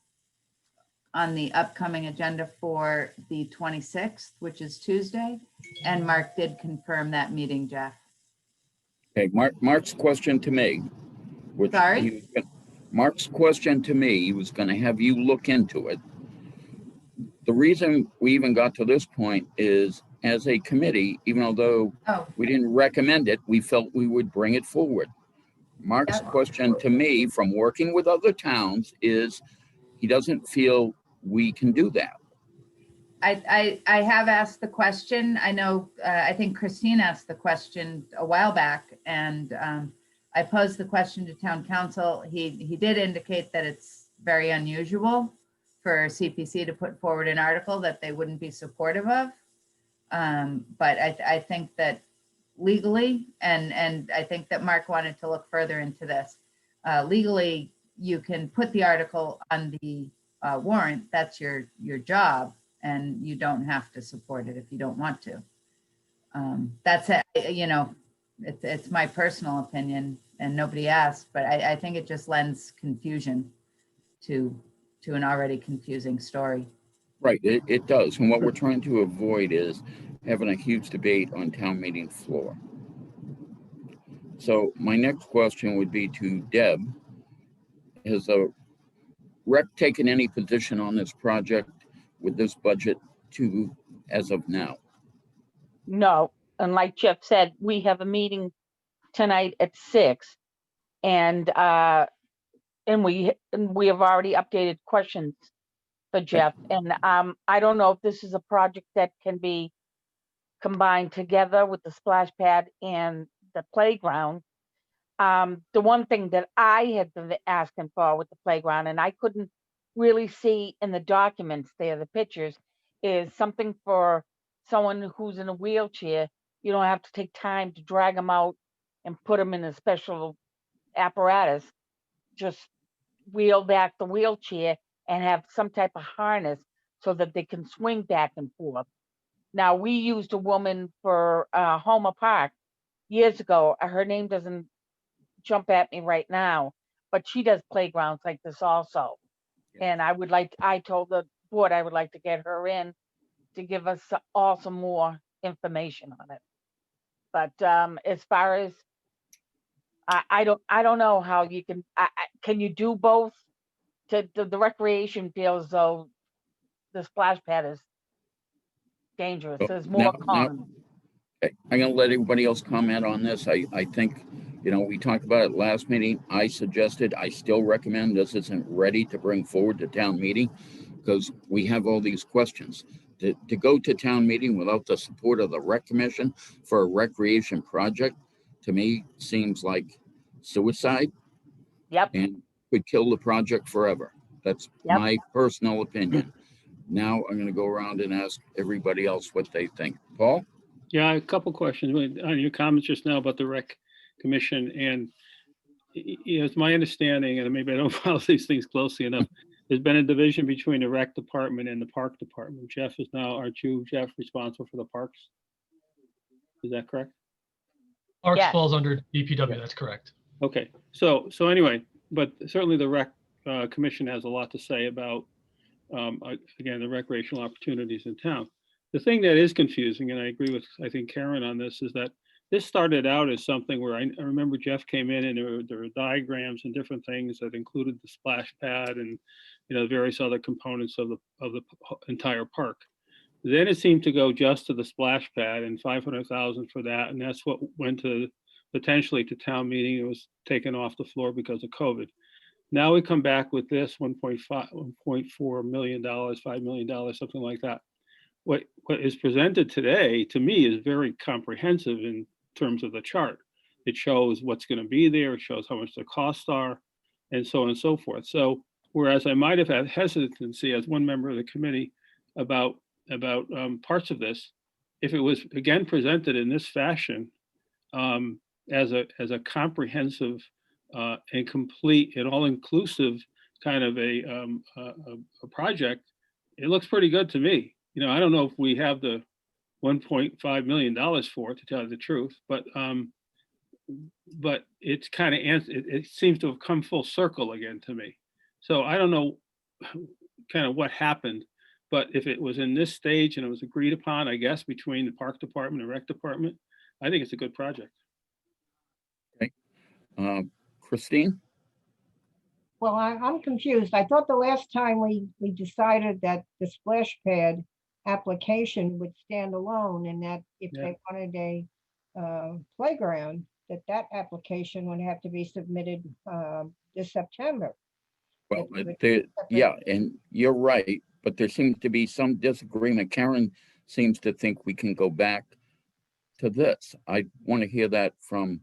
the upcoming agenda for the 26th, which is Tuesday. And Mark did confirm that meeting, Jeff. Okay, Mark's question to me, which Sorry? Mark's question to me, he was gonna have you look into it. The reason we even got to this point is, as a committee, even although Oh, we didn't recommend it, we felt we would bring it forward. Mark's Yep. question to me, from working with other towns, is he doesn't feel we can do that. I have asked the question. I know, I think Christine asked the question a while back, and I posed the question to town council. He did indicate that it's very unusual for CPC to put forward an article that they wouldn't be supportive of. But I think that legally, and I think that Mark wanted to look further into this. Legally, you can put the article on the warrant. That's your job, and you don't have to support it if you don't want to. That's it, you know, it's my personal opinion, and nobody asked, but I think it just lends confusion to an already confusing story. Right, it does. And what we're trying to avoid is having a huge debate on town meeting floor. So my next question would be to Deb. Has the rec taken any position on this project with this budget as of now? No, and like Jeff said, we have a meeting tonight at 6, and we have already updated questions for Jeff. And I don't know if this is a project that can be combined together with the splash pad and the playground. The one thing that I had been asking for with the playground, and I couldn't really see in the documents there, the pictures, is something for someone who's in a wheelchair. You don't have to take time to drag them out and put them in a special apparatus. Just wheel back the wheelchair and have some type of harness so that they can swing back and forth. Now, we used a woman for Homer Park years ago. Her name doesn't jump at me right now, but she does playgrounds like this also. And I told the board I would like to get her in to give us all some more information on it. But as far as, I don't know how you can you do both? The recreation feels though the splash pad is dangerous. There's more cons. Okay, I'm gonna let everybody else comment on this. I think, you know, we talked about it last meeting. I suggested, I still recommend this isn't ready to bring forward to town meeting because we have all these questions. To go to town meeting without the support of the rec commission for a recreation project, to me, seems like suicide. Yep. And could kill the project forever. That's Yep. my personal opinion. Now I'm going to go around and ask everybody else what they think. Paul? Yeah, a couple questions on your comments just now about the rec commission. And it's my understanding, and maybe I don't follow these things closely enough, there's been a division between the rec department and the park department. Jeff is now, aren't you, Jeff, responsible for the parks? Is that correct? Parks Yes. falls under DPW, that's correct. Okay, so anyway, but certainly the rec commission has a lot to say about, again, the recreational opportunities in town. The thing that is confusing, and I agree with, I think, Karen on this, is that this started out as something where I remember Jeff came in and there were diagrams and different things that included the splash pad and, you know, various other components of the entire park. Then it seemed to go just to the splash pad and 500,000 for that, and that's what went to potentially to town meeting. It was taken off the floor because of COVID. Now we come back with this $1.4 million, $5 million, something like that. What is presented today to me is very comprehensive in terms of the chart. It shows what's going to be there. It shows how much the costs are, and so on and so forth. So whereas I might have had hesitancy as one member of the committee about parts of this, if it was again presented in this fashion, as a comprehensive and complete and all-inclusive kind of a project, it looks pretty good to me. You know, I don't know if we have the $1.5 million for it, to tell you the truth, but it's kind of, it seems to have come full circle again to me. So I don't know kind of what happened, but if it was in this stage and it was agreed upon, I guess, between the park department and rec department, I think it's a good project. Christine? Well, I'm confused. I thought the last time we decided that the splash pad application would stand alone and that if Yeah. they wanted a playground, that application would have to be submitted this September. Well, If it- there, yeah, and you're right, but there seems to be some disagreement. Karen seems to think we can go back to this. I want to hear that from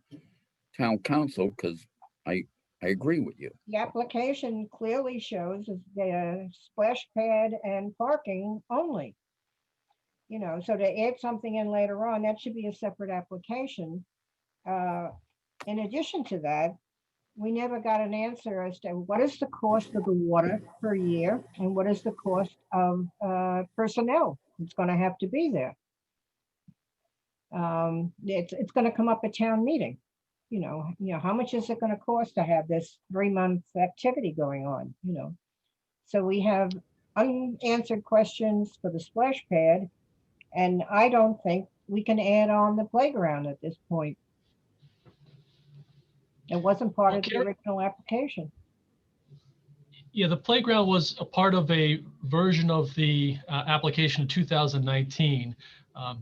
town council because I agree with you. The application clearly shows the splash pad and parking only. You know, so to add something in later on, that should be a separate application. In addition to that, we never got an answer as to what is the cost of the water per year and what is the cost of personnel that's going to have to be there. It's going to come up at town meeting. You know, how much is it going to cost to have this 3-month activity going on, you know? So we have unanswered questions for the splash pad, and I don't think we can add on the playground at this point. It wasn't part of the Okay. original application. Yeah, the playground was a part of a version of the application in 2019.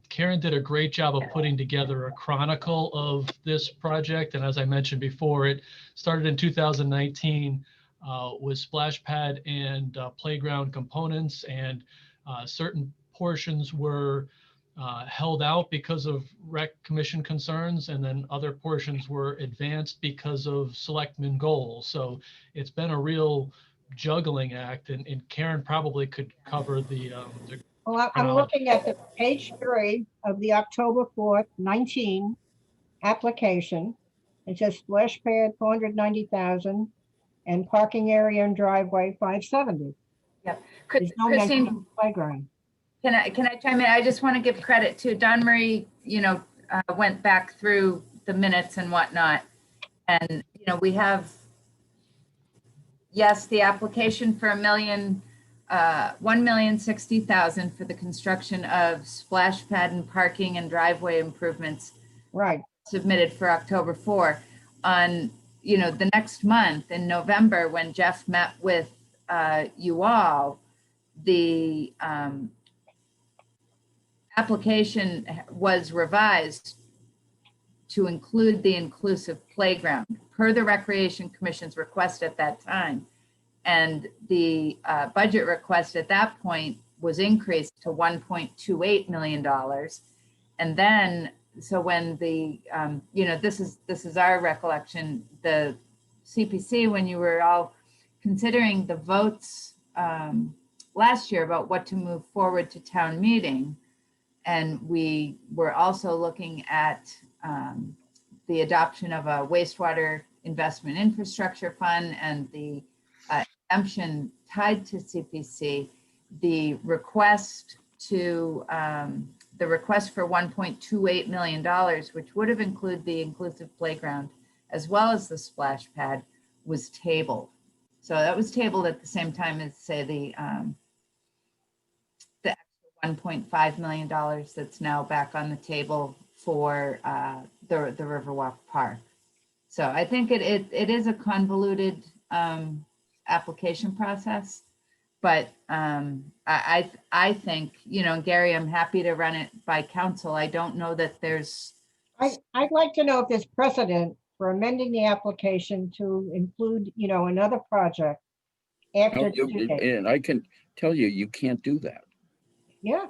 Karen did a great job of putting together a chronicle of this project. And as I mentioned before, it started in 2019 with splash pad and playground components, and certain portions were held out because of rec commission concerns, and then other portions were advanced because of selectmen goals. So it's been a real juggling act, and Karen probably could cover the Well, I'm chronology. looking at the page 3 of the October 4th, 19 application. It says splash pad 490,000 and parking area and driveway 570. There's no mention Christine, of the playground. can I chime in? I just want to give credit to Don Marie, went back through the minutes and whatnot. And, we have, yes, the application for $1,060,000 for the construction of splash pad and parking and driveway improvements Right. submitted for October 4. On, the next month in November, when Jeff met with you all, the application was revised to include the inclusive playground per the Recreation Commission's request at that time. And the budget request at that point was increased to $1.28 million. And then, so when the, this is our recollection, the CPC, when you were all considering the votes last year about what to move forward to town meeting, and we were also looking at the adoption of a wastewater investment infrastructure fund and the exemption tied to CPC, the request for $1.28 million, which would have included the inclusive playground as well as the splash pad, was tabled. So that was tabled at the same time as, say, the extra $1.5 million that's now back on the table for the Riverwalk Park. So I think it is a convoluted application process, but I think, Gary, I'm happy to run it by council. I don't know that there's. I'd like to know if there's precedent for amending the application to include, another project after the due date. And I can tell you, you can't do that. Yeah,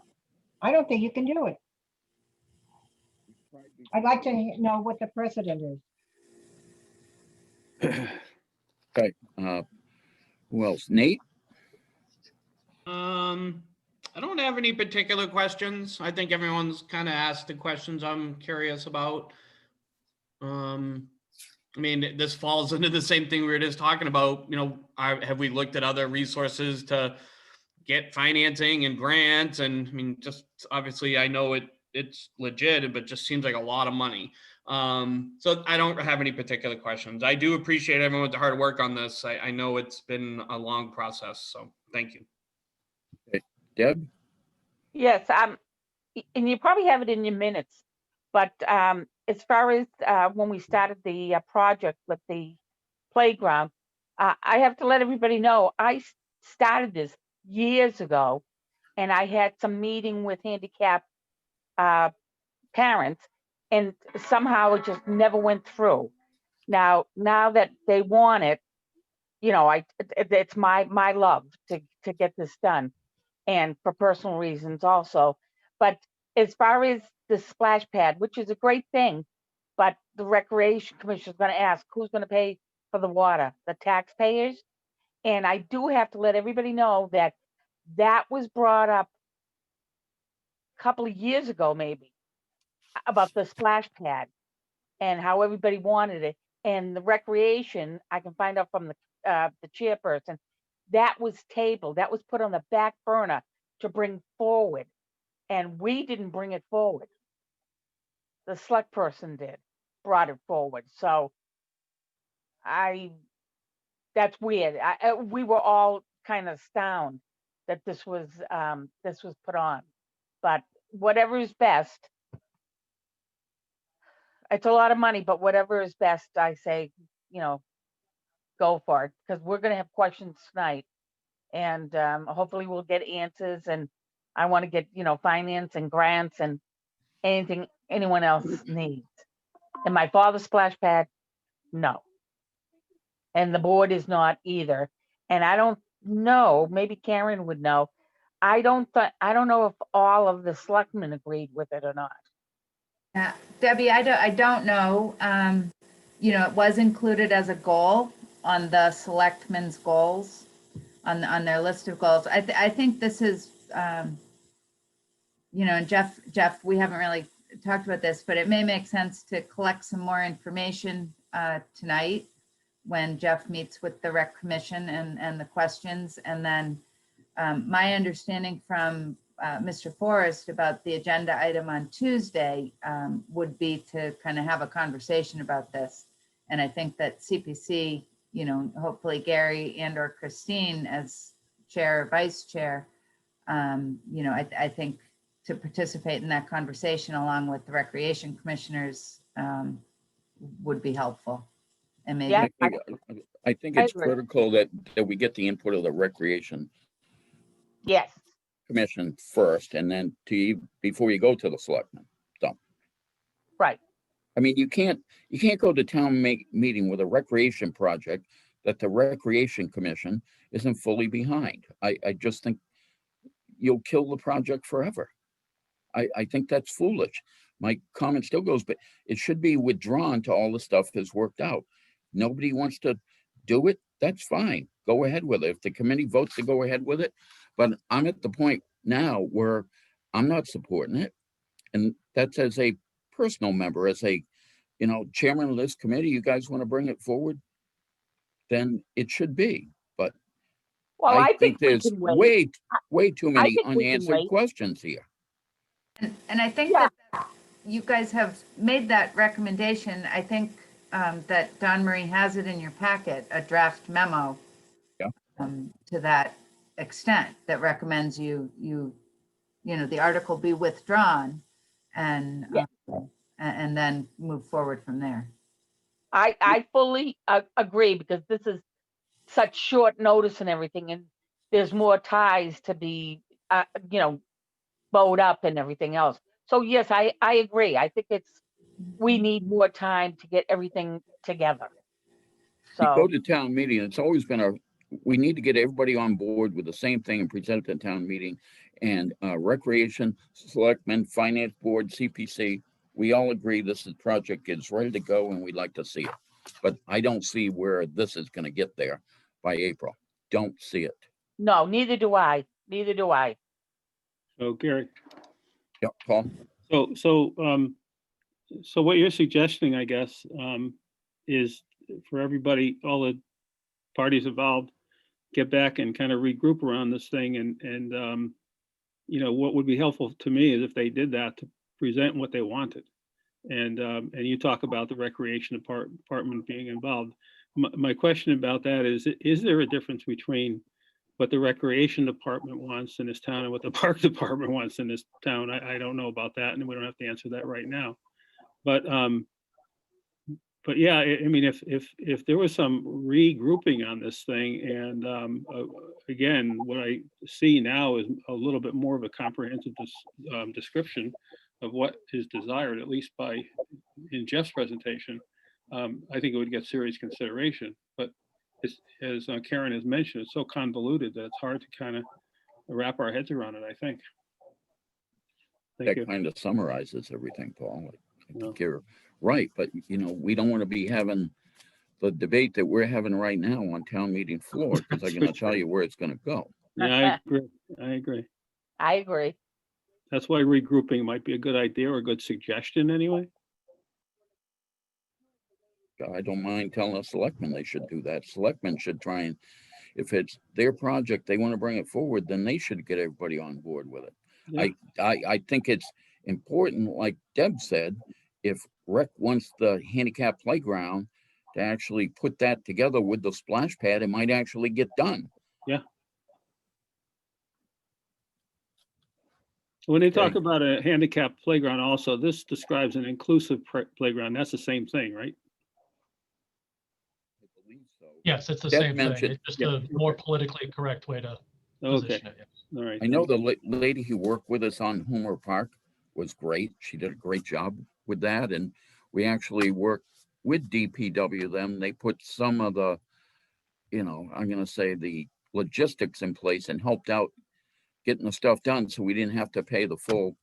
I don't think you can do it. I'd like to know what the precedent is. Okay. Who else? Nate? I don't have any particular questions. I think everyone's kind of asked the questions I'm curious about. This falls into the same thing we were just talking about. Have we looked at other resources to get financing and grants? And just obviously, I know it's legit, but just seems like a lot of money. So I don't have any particular questions. I do appreciate everyone's hard work on this. I know it's been a long process, so thank you. Deb? Yes, and you probably have it in your minutes, but as far as when we started the project with the playground, I have to let everybody know, I started this years ago, and I had some meeting with handicapped parents, and somehow it just never went through. Now that they want it, you know, it's my love to get this done, and for personal reasons also. But as far as the splash pad, which is a great thing, but the Recreation Commission is going to ask who's going to pay for the water, the taxpayers. And I do have to let everybody know that that was brought up a couple of years ago, maybe, about the splash pad and how everybody wanted it. And the recreation, I can find out from the chairperson, that was tabled, that was put on the back burner to bring forward. And we didn't bring it forward. The select person brought it forward. So that's weird. We were all kind of astounded that this was put on, but whatever is best. It's a lot of money, but whatever is best, I say, go for it, because we're going to have questions tonight, and hopefully we'll get answers. And I want to get, finance and grants and anything anyone else needs. And my father's splash pad, no. And the board is not either. And I don't know, maybe Karen would know. I don't know if all of the selectmen agreed with it or not. Debbie, I don't know. It was included as a goal on the selectmen's goals, on their list of goals. I think this is, and Jeff, we haven't really talked about this, but it may make sense to collect some more information tonight when Jeff meets with the Rec Commission and the questions. And then my understanding from Mr. Forrest about the agenda item on Tuesday would be to kind of have a conversation about this. And I think that CPC, hopefully Gary and or Christine as chair or vice chair, I think to participate in that conversation along with the recreation commissioners would be helpful. And maybe Yeah, I think I it's agree. critical that we get the input of the Recreation Yes, Commission first, and then before you go to the selectmen. right. I mean, you can't go to town meeting with a recreation project that the Recreation Commission isn't fully behind. I just think you'll kill the project forever. I think that's foolish. My comment still goes, but it should be withdrawn till all the stuff is worked out. Nobody wants to do it, that's fine. Go ahead with it. If the committee votes to go ahead with it, but I'm at the point now where I'm not supporting it. And that's as a personal member, as a, chairman of this committee, you guys want to bring it forward, then it should be. But Well, I think we there's can wait. way too I many think we can unanswered wait. questions here. And I think Yeah. that you guys have made that recommendation. I think that Don Marie has it in your packet, a draft memo Yeah. To that extent that recommends the article be withdrawn and Yeah. and then move forward from there. I fully agree, because this is such short notice and everything, and there's more ties to be, bowed up and everything else. So yes, I agree. I think we need more time to get everything together. You go So, to town meeting, it's always been we need to get everybody on board with the same thing and present it at town meeting. And recreation, selectmen, finance board, CPC, we all agree this project is ready to go and we'd like to see it. But I don't see where this is going to get there by April. Don't see it. no, neither do I. So Gary, Yep, Paul. so what you're suggesting, I guess, is for everybody, all the parties involved, get back and kind of regroup around this thing. And what would be helpful to me is if they did that, to present what they wanted. And you talk about the recreation department being involved. My question about that is there a difference between what the recreation department wants in this town and what the park department wants in this town? I don't know about that, and we don't have to answer that right now. But yeah, I mean, if there was some regrouping on this thing, and again, what I see now is a little bit more of a comprehensive description of what is desired, at least in Jeff's presentation, I think it would get serious consideration. But as Karen has mentioned, it's so convoluted that it's hard to kind of wrap our heads around it, I think. Thank you. That kind of summarizes everything, Paul. I No. think you're right, but we don't want to be having the debate that we're having right now on town meeting floor, because I'm going to tell you where it's going to go. Yeah, I agree. I agree. That's why regrouping might be a good idea or a good suggestion anyway. I don't mind telling the selectmen they should do that. Selectmen should try and, if it's their project, they want to bring it forward, then they should get everybody on board with it. Yeah. I think it's important, like Deb said, if Rec wants the handicap playground to actually put that together with the splash pad, it might actually get done. When they talk Okay. about a handicapped playground also, this describes an inclusive playground. That's the same thing, right? I believe so. Yes, it's the Deb same thing. mentioned- It's just yeah, a more politically correct way to Okay, position it. yes. all right. I know the lady who worked with us on Homer Park was great. She did a great job with that. And we actually worked with DPW them. They put some of the, I'm going to say the logistics in place and helped out getting the stuff done. So we didn't have to pay the full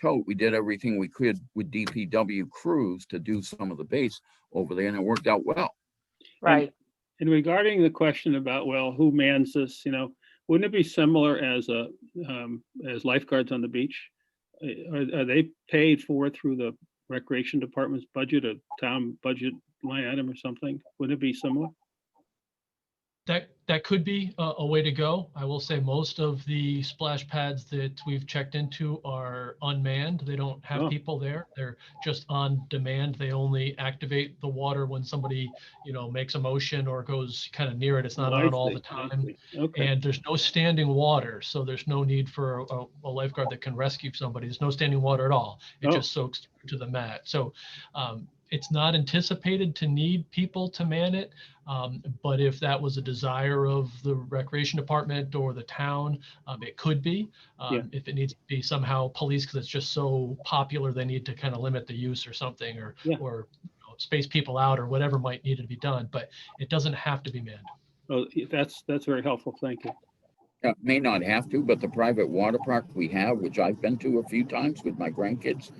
tote. We did everything we could with DPW crews to do some of the base over there, and it worked out well. Right. And regarding the question about, well, who mans this, wouldn't it be similar as lifeguards on the beach? Are they paid for through the recreation department's budget, a town budget line item or something? Wouldn't it be similar? That could be a way to go. I will say most of the splash pads that we've checked into are unmanned. They don't have Oh. people there. They're just on demand. They only activate the water when somebody, makes a motion or goes kind of near it. It's not Oh, I on all the see, I time. see. Okay, And there's no standing water, so there's no need for a lifeguard that can rescue somebody. There's no standing water at all. It Oh. just soaks to the mat. So it's not anticipated to need people to man it. But if that was a desire of the recreation department or the town, it could be. Yeah. If it needs to be somehow police, because it's just so popular, they need to kind of limit the use or something, or Yeah. space people out or whatever might need to be done. But it doesn't have to be manned. oh, that's very helpful, thank you. It may not have to, but the private water park we have, which I've been to a few times with my grandkids,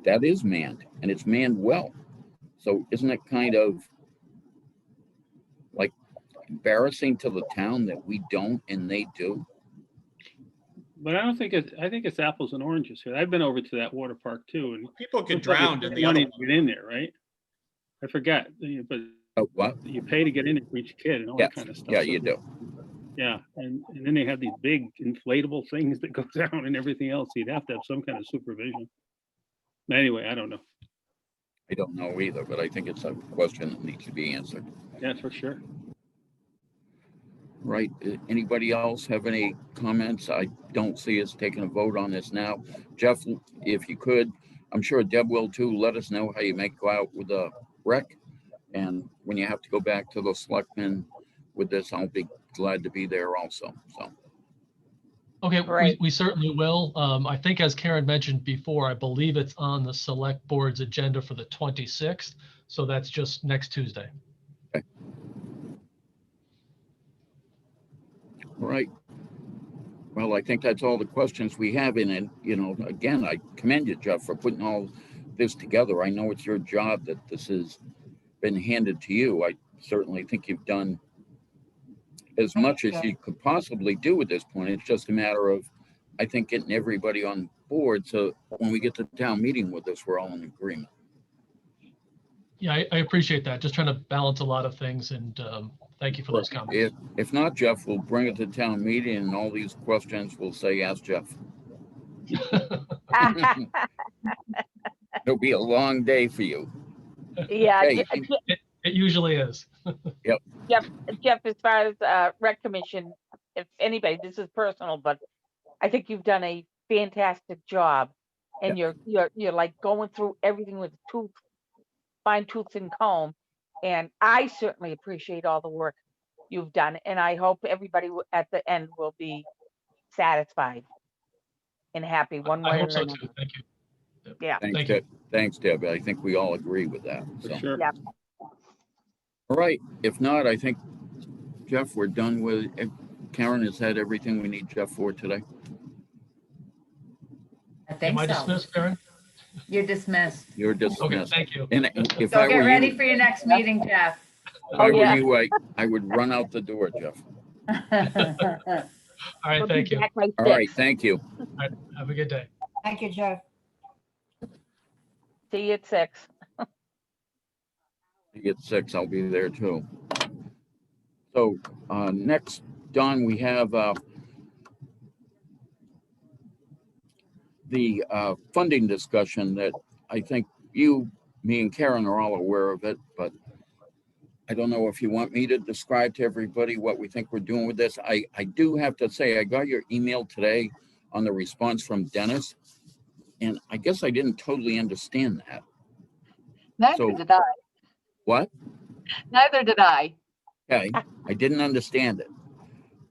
that is manned, and it's manned well. So isn't it kind of like embarrassing to the town that we don't and they do? But I think it's apples and oranges here. I've been over to that water park too, and People get looks like drowned it's in the other money one. to get in there, right? I forget, but Oh, what? you pay to get in for each kid and all Yeah, that kind of stuff. yeah, So, you do. yeah, and then they have these big inflatable things that go down and everything else. You'd have to have some kind of supervision. Anyway, I don't know. I don't know either, but I think it's a question that needs to be answered. Yeah, for sure. Right. Anybody else have any comments? I don't see us taking a vote on this now. Jeff, if you could, I'm sure Deb will too, let us know how you make go out with the rec. And when you have to go back to the selectmen with this, I'll be glad to be there also. So, Okay, Right. we certainly will. I think as Karen mentioned before, I believe it's on the select board's agenda for the 26th. So that's just next Tuesday. all right. Well, I think that's all the questions we have in it. Again, I commend you, Jeff, for putting all this together. I know it's your job that this has been handed to you. I certainly think you've done as much as you could possibly do at this point. It's just a matter of, I think, getting everybody on board. So when we get to town meeting with this, we're all in agreement. Yeah, I appreciate that. Just trying to balance a lot of things, and thank you for those comments. If not, Jeff, we'll bring it to town meeting and all these questions we'll say, ask Jeff. It'll be a long day for you. Yeah, Hey, It usually is. Jeff, as far as rec commission, if anybody, this is personal, but I think you've done a fantastic job. And you're like going through everything with fine tooth and comb. And I certainly appreciate all the work you've done. And I hope everybody at the end will be satisfied and happy one I way or hope so another. too. Thank you. Yeah. Thanks, Thank you. Deb. Thanks, Deb. I think we all agree with that. For So, sure. Yeah. all right. If not, I think, Jeff, we're done with, Karen has had everything we need Jeff for today. I Am think I so. dismissed, Karen? You're dismissed. You're Okay, dismissed. thank you. And if So I get were ready you, for your next meeting, Jeff. if I Oh, were yeah. you, I would run out the door, Jeff. All right, We'll be thank you. back by All right, 6. thank you. All right, have a good day. Thank you, Jeff. See you at 6. You get 6, I'll be there too. So next, Don, we have the funding discussion that I think you, me and Karen are all aware of it, but I don't know if you want me to describe to everybody what we think we're doing with this. I do have to say, I got your email today on the response from Dennis, and I guess I didn't totally understand that. Neither So- did I. What? Neither did I. Okay, I didn't understand it.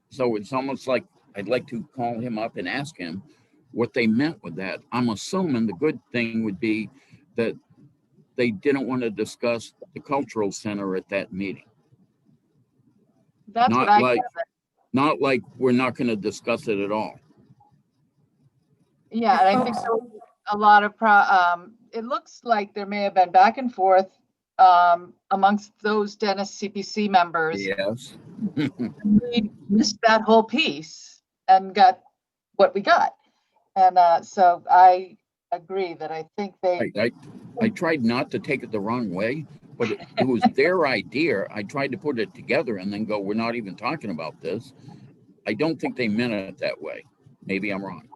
So it's almost like I'd like to call him up and ask him what they meant with that. I'm assuming the good thing would be that they didn't want to discuss the cultural center at that meeting. That's Not what I like- gathered. Not like we're not going to discuss it at all. Yeah, and I think there was a lot of it looks like there may have been back and forth amongst those Dennis CPC members. Yes. We missed that whole piece and got what we got. And so I agree that I think they, I tried not to take it the wrong way, but it was their idea. I tried to put it together and then go, we're not even talking about this. I don't think they meant it that way. Maybe I'm wrong.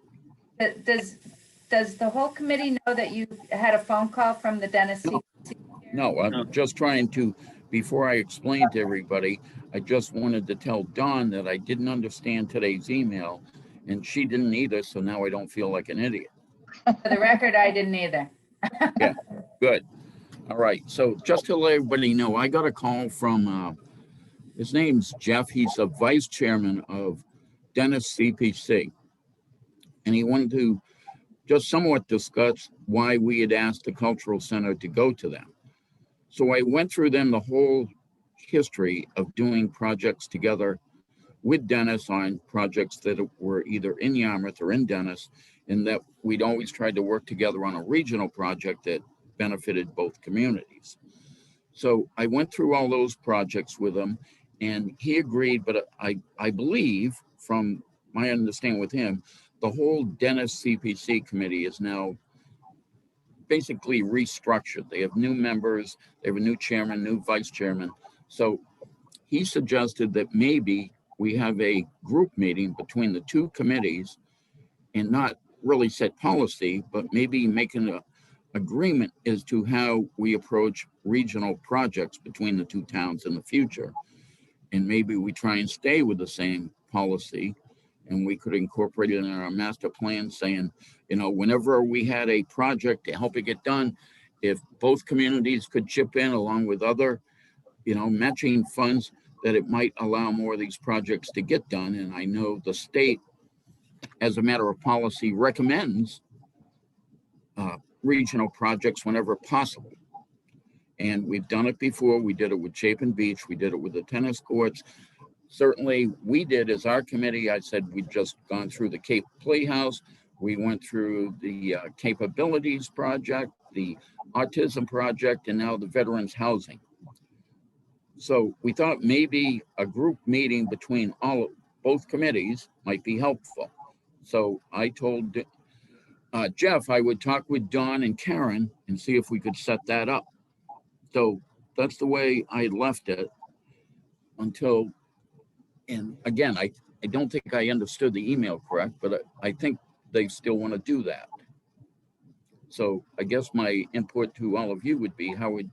Does the whole committee know that you had a phone call from the Dennis? No, I'm just trying to, before I explain to everybody, I just wanted to tell Dawn that I didn't understand today's email and she didn't either. So now I don't feel like an idiot. For the record, I didn't either. Good. All right. So just to let everybody know, I got a call from, his name's Jeff. He's a vice chairman of Dennis CPC. And he wanted to just somewhat discuss why we had asked the Cultural Center to go to them. So I went through them the whole history of doing projects together with Dennis on projects that were either in Yarmouth or in Dennis, and that we'd always tried to work together on a regional project that benefited both communities. So I went through all those projects with him and he agreed, but I believe from my understanding with him, the whole Dennis CPC committee is now basically restructured. They have new members, they have a new chairman, new vice chairman. So he suggested that maybe we have a group meeting between the two committees and not really set policy, but maybe making an agreement as to how we approach regional projects between the two towns in the future. And maybe we try and stay with the same policy, and we could incorporate it in our master plan saying, you know, whenever we had a project to help it get done, if both communities could chip in along with other, you know, matching funds, that it might allow more of these projects to get done. And I know the state, as a matter of policy, recommends regional projects whenever possible. And we've done it before. We did it with Chapin Beach. We did it with the tennis courts. Certainly we did as our committee. I said, we'd just gone through the Cape Playhouse. We went through the Capabilities Project, the Autism Project, and now the Veterans Housing. So we thought maybe a group meeting between both committees might be helpful. So I told Jeff I would talk with Dawn and Karen and see if we could set that up. So that's the way I left it until, and again, I don't think I understood the email correct, but I think they still want to do that. So I guess my input to all of you would be, how would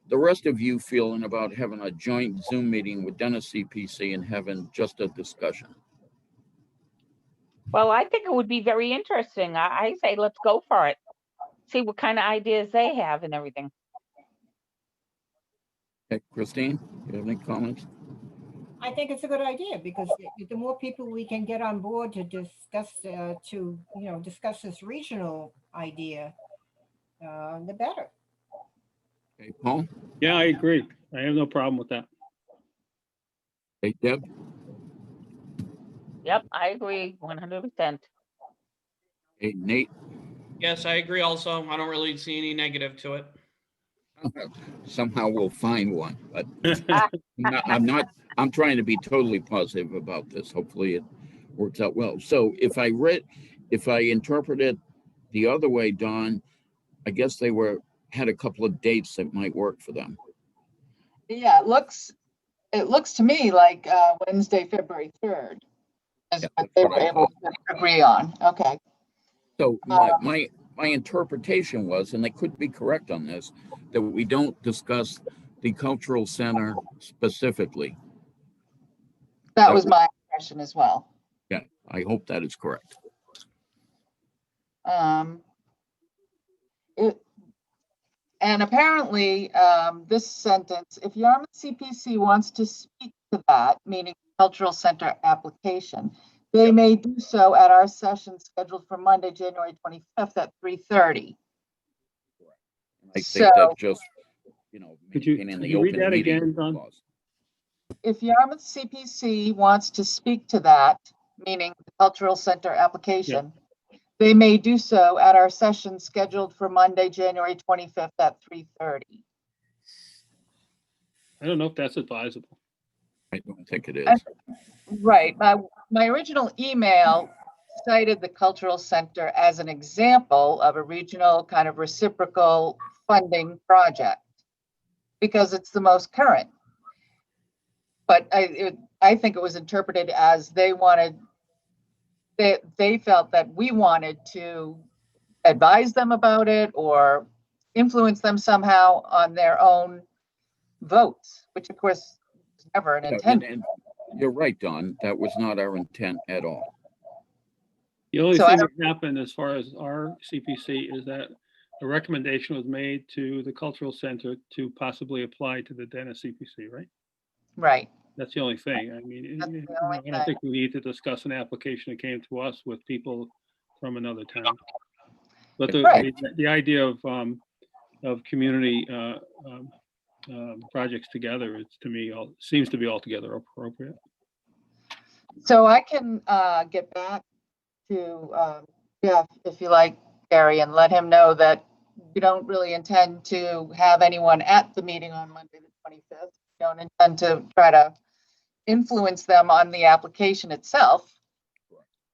the rest of you feeling about having a joint Zoom meeting with Dennis CPC and having just a discussion? Well, I think it would be very interesting. I say let's go for it. See what kind of ideas they have and everything. Okay, Christine, you have any comments? I think it's a good idea because the more people we can get on board to discuss, discuss this regional idea, the better. Okay, Paul? Yeah, I agree. I have no problem with that. Hey, Deb? Yep, I agree 100%. Hey, Nate? Yes, I agree also. I don't really see any negative to it. Somehow we'll find one, but I'm trying to be totally positive about this. Hopefully it works out well. So if I interpret it the other way, Don, I guess they had a couple of dates that might work for them. Yeah, it looks to me like Wednesday, February 3rd is Yeah, what that's they what were I able to agree on. Okay. So my interpretation was, and they could be correct on this, that we don't discuss the cultural center specifically. That was my impression as well. Yeah, I hope that is correct. And apparently, this sentence, if Yarmouth CPC wants to speak to that, meaning cultural center application, they may do so at our session scheduled for Monday, January 25th at 3:30. I think So- that's just, Could you maintaining the read open that meeting again, Don? clause. If Yarmouth CPC wants to speak to that, meaning the cultural center application, they may do so at our session scheduled for Monday, January 25th at 3:30. I don't know if that's advisable. I don't think it is. Right. My original email cited the cultural center as an example of a regional kind of reciprocal funding project because it's the most current. But I think it was interpreted as they felt that we wanted to advise them about it or influence them somehow on their own votes, which of course is never an Yeah, intent. and you're right, Don. That was not our intent at all. The only So I thing that happened as far as our CPC is that a recommendation was made to the cultural center to possibly apply to the Dennis CPC, right? Right. That's the only thing. I mean, That's the I only don't thing. think we need to discuss an application that came to us with people from another town. But Right. the idea of community projects together, it's to me, seems to be altogether appropriate. So I can get back to Jeff, if you like, Gary, and let him know that we don't really intend to have anyone at the meeting on Monday, the 25th. We don't intend to try to influence them on the application itself.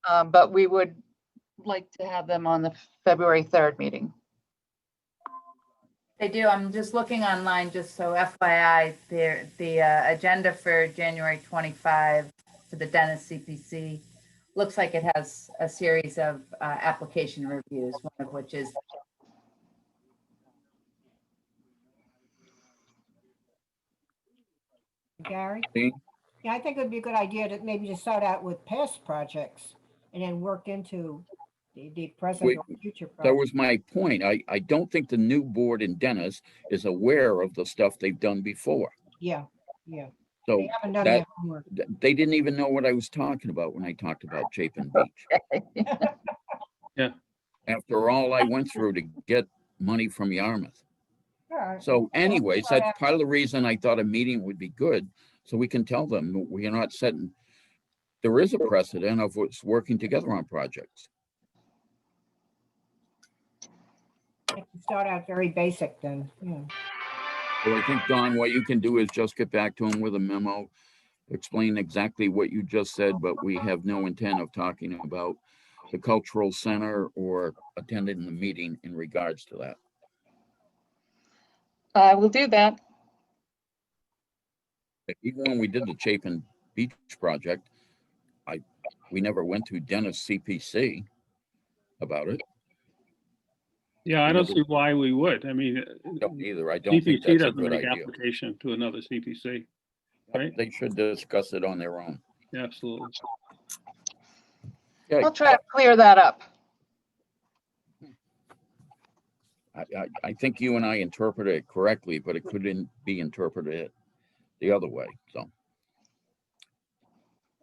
But we would like to have them on the February 3rd meeting. They do. I'm just looking online, just so FYI, the agenda for January 25 for the Dennis CPC looks like it has a series of application reviews, one of which is Gary? See? Yeah, I think it would be a good idea to maybe to start out with past projects and then work into the present or future That projects. was my point. I don't think the new board in Dennis is aware of the stuff they've done before. Yeah, yeah. So They haven't done that their homework. they didn't even know what I was talking about when I talked about Chapin Beach. Yeah. After all I went through to get money from Yarmouth. All right. So anyways, that's part of the reason I thought a meeting would be good. So we can tell them we are not setting, there is a precedent of what's working together on projects. I can start out very basic then, yeah. So I think, Don, what you can do is just get back to him with a memo, explain exactly what you just said, but we have no intent of talking about the cultural center or attending the meeting in regards to that. I will do that. Even when we did the Chapin Beach project, we never went to Dennis CPC. about it. Yeah, I Yeah, don't but- see why we would. I mean, Don't either. I don't think CPC that's a doesn't good make idea. application to another CPC. right? They should discuss it on their own. Absolutely. Okay, We'll try to clear that up. I think you and I interpreted it correctly, but it couldn't be interpreted the other way, so.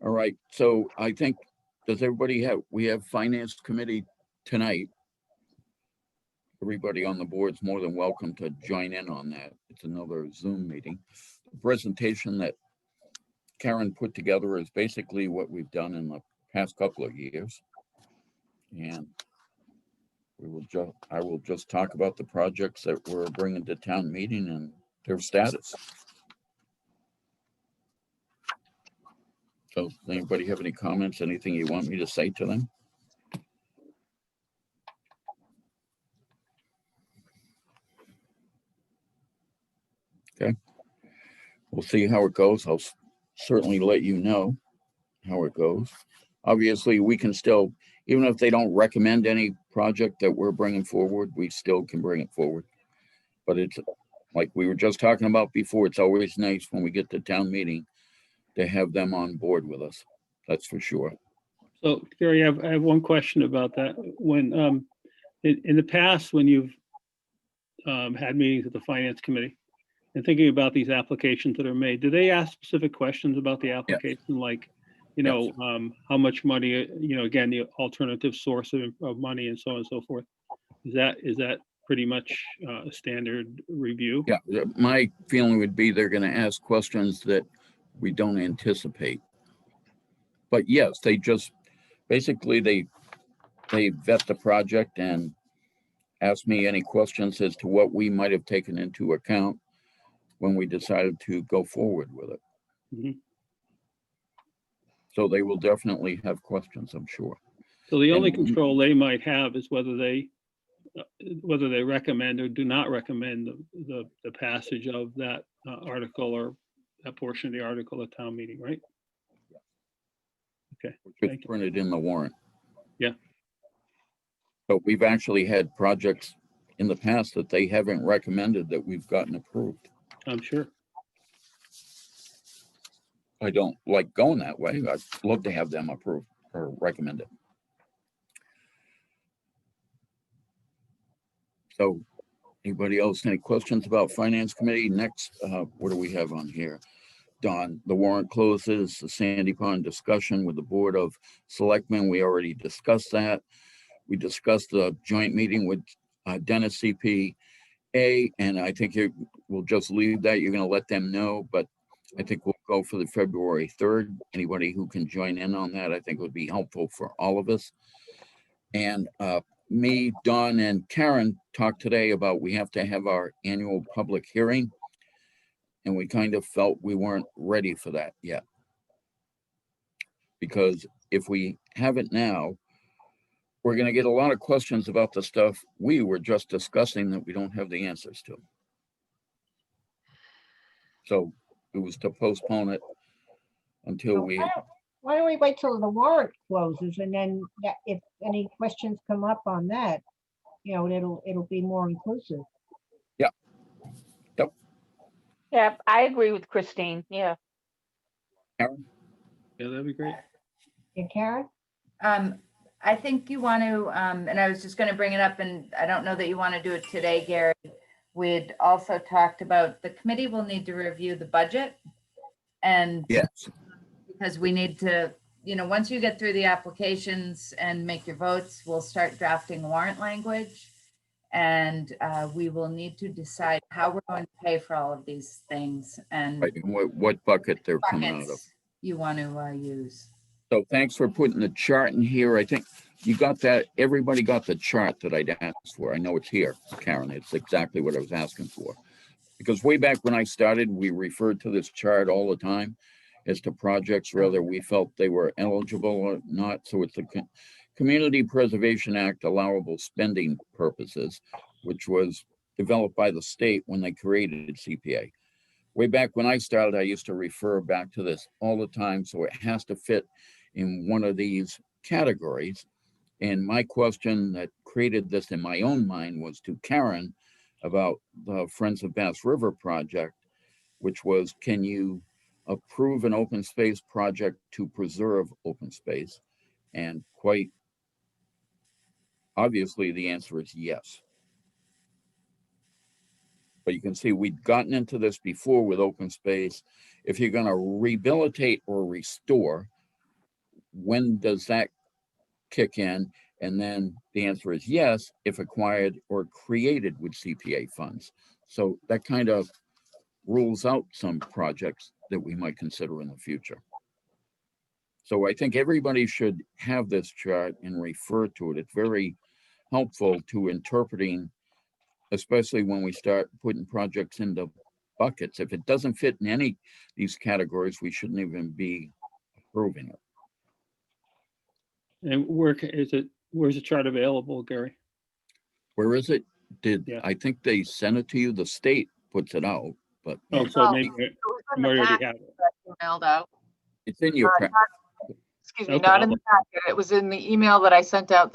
All right, so I think, does everybody have, we have finance committee tonight. Everybody on the board's more than welcome to join in on that. It's another Zoom meeting. The presentation that Karen put together is basically what we've done in the past couple of years. And I will just talk about the projects that we're bringing to town meeting and their status. So does anybody have any comments, anything you want me to say to them? Okay, we'll see how it goes. I'll certainly let you know how it goes. Obviously, we can still, even if they don't recommend any project that we're bringing forward, we still can bring it forward. But it's like we were just talking about before, it's always nice when we get to town meeting to have them on board with us. That's for sure. So Gary, I have one question about that. When, in the past, when you've had meetings with the finance committee and thinking about these applications that are made, do they ask specific questions about the application? Like, you know, how much money, you know, again, the alternative source of money and so on and so forth. Is that pretty much a standard review? Yeah, my feeling would be they're gonna ask questions that we don't anticipate. But yes, they just, basically, they vet the project and ask me any questions as to what we might have taken into account when we decided to go forward with it. Mhm. So they will definitely have questions, I'm sure. So the only And- control they might have is whether they recommend or do not recommend the passage of that article or that portion of the article at town meeting, right? Which is Thank you. printed in the warrant. Yeah. But we've actually had projects in the past that they haven't recommended that we've gotten approved. I'm sure. I don't like going that way. I'd love to have them approved or recommended. So anybody else, any questions about finance committee? Next, what do we have on here? Don, the warrant closes, the Sandy Pond discussion with the Board of Selectmen. We already discussed that. We discussed the joint meeting with Dennis CPA, and I think we'll just leave that. You're gonna let them know, but I think we'll go for the February 3rd. Anybody who can join in on that, I think would be helpful for all of us. And me, Don, and Karen talked today about we have to have our annual public hearing. And we kind of felt we weren't ready for that yet. Because if we have it now, we're gonna get a lot of questions about the stuff we were just discussing that we don't have the answers to. So it was to postpone it until we, Why don't we wait till the warrant closes and then if any questions come up on that, you know, it'll be more inclusive. Yeah, I agree with Christine. Yeah. Karen? Yeah, that'd be great. And Karen? I think you want to, and I was just going to bring it up, and I don't know that you want to do it today, Gary. We'd also talked about the committee will need to review the budget. And Yes, because we need to, you know, once you get through the applications and make your votes, we'll start drafting warrant language. And we will need to decide how we're going to pay for all of these things and right, and what bucket they're coming out of. buckets you want to use. So thanks for putting the chart in here. I think you got that, everybody got the chart that I'd asked for. I know it's here, Karen. It's exactly what I was asking for. Because way back when I started, we referred to this chart all the time as to projects, whether we felt they were eligible or not. So it's the Community Preservation Act allowable spending purposes, which was developed by the state when they created CPA. Way back when I started, I used to refer back to this all the time. So it has to fit in one of these categories. And my question that created this in my own mind was to Karen about the Friends of Bass River project, which was, can you approve an open space project to preserve open space? And quite obviously, the answer is yes. But you can see we'd gotten into this before with open space. If you're going to rehabilitate or restore, when does that kick in? And then the answer is yes, if acquired or created with CPA funds. So that kind of rules out some projects that we might consider in the future. So I think everybody should have this chart and refer to it. It's very helpful to interpreting, especially when we start putting projects into buckets. If it doesn't fit in any of these categories, we shouldn't even be approving it. And where's the chart available, Gary? Where is it? Yeah. I think they sent it to you, the state puts it out, but Oh, so Oh, maybe It was I in the already packet have it. that you mailed out. it's in your, Excuse me, Okay, not I'll in the packet. It was in the email that I sent out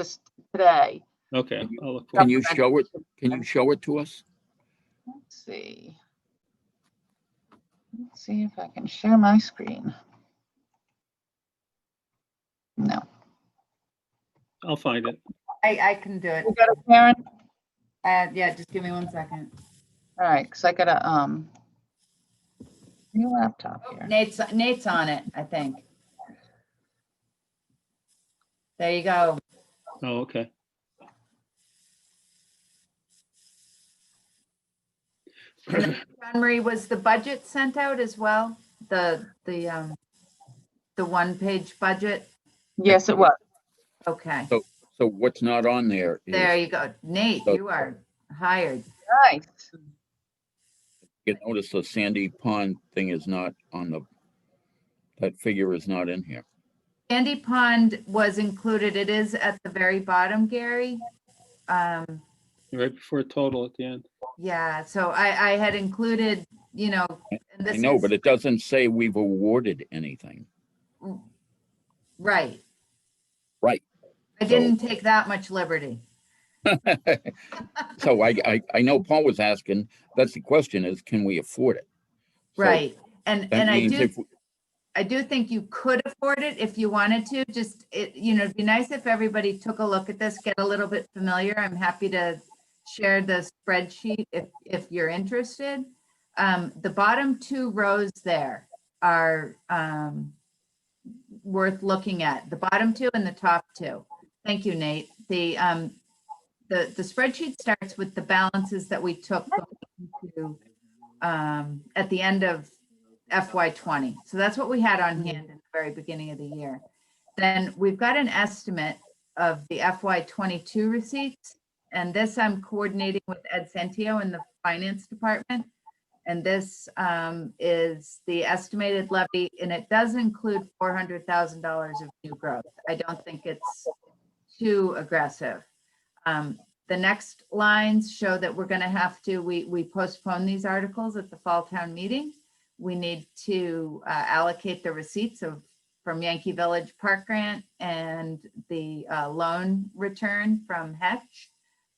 today. Okay, I'll look for can it. you show it? Can you show it to us? Let's see. Let's see if I can share my screen. No. I'll find it. I can do it. You got it, Karen? Yeah, just give me 1 second. All right, because I got a new laptop here. Nate's on it, I think. There you go. Oh, okay. John Marie, was the budget sent out as well? The one-page budget? Yes, it was. Okay, So what's not on there there is, you go. Nate, So- you are hired. Nice. you notice the Sandy Pond thing is not on the, that figure is not in here. Sandy Pond was included. It is at the very bottom, Gary. Right before total at the end. Yeah, so I had included, and I this know, is- but it doesn't say we've awarded anything. Right. Right. I didn't take that much liberty. So I know Paul was asking, that's the question is, can we afford it? So Right. And That I means do, if, I do think you could afford it if you wanted to, just, it'd be nice if everybody took a look at this, get a little bit familiar. I'm happy to share the spreadsheet if you're interested. The bottom 2 rows there are worth looking at, the bottom 2 and the top 2. Thank you, Nate. The spreadsheet starts with the balances that we took to, at the end of FY20. So that's what we had on hand in the very beginning of the year. Then we've got an estimate of the FY22 receipts. And this I'm coordinating with Ed Centio in the finance department. And this is the estimated levy, and it does include $400,000 of new growth. I don't think it's too aggressive. The next lines show that we're going to have to, we postpone these articles at the fall town meeting. We need to allocate the receipts from Yankee Village Park Grant and the loan return from Hetch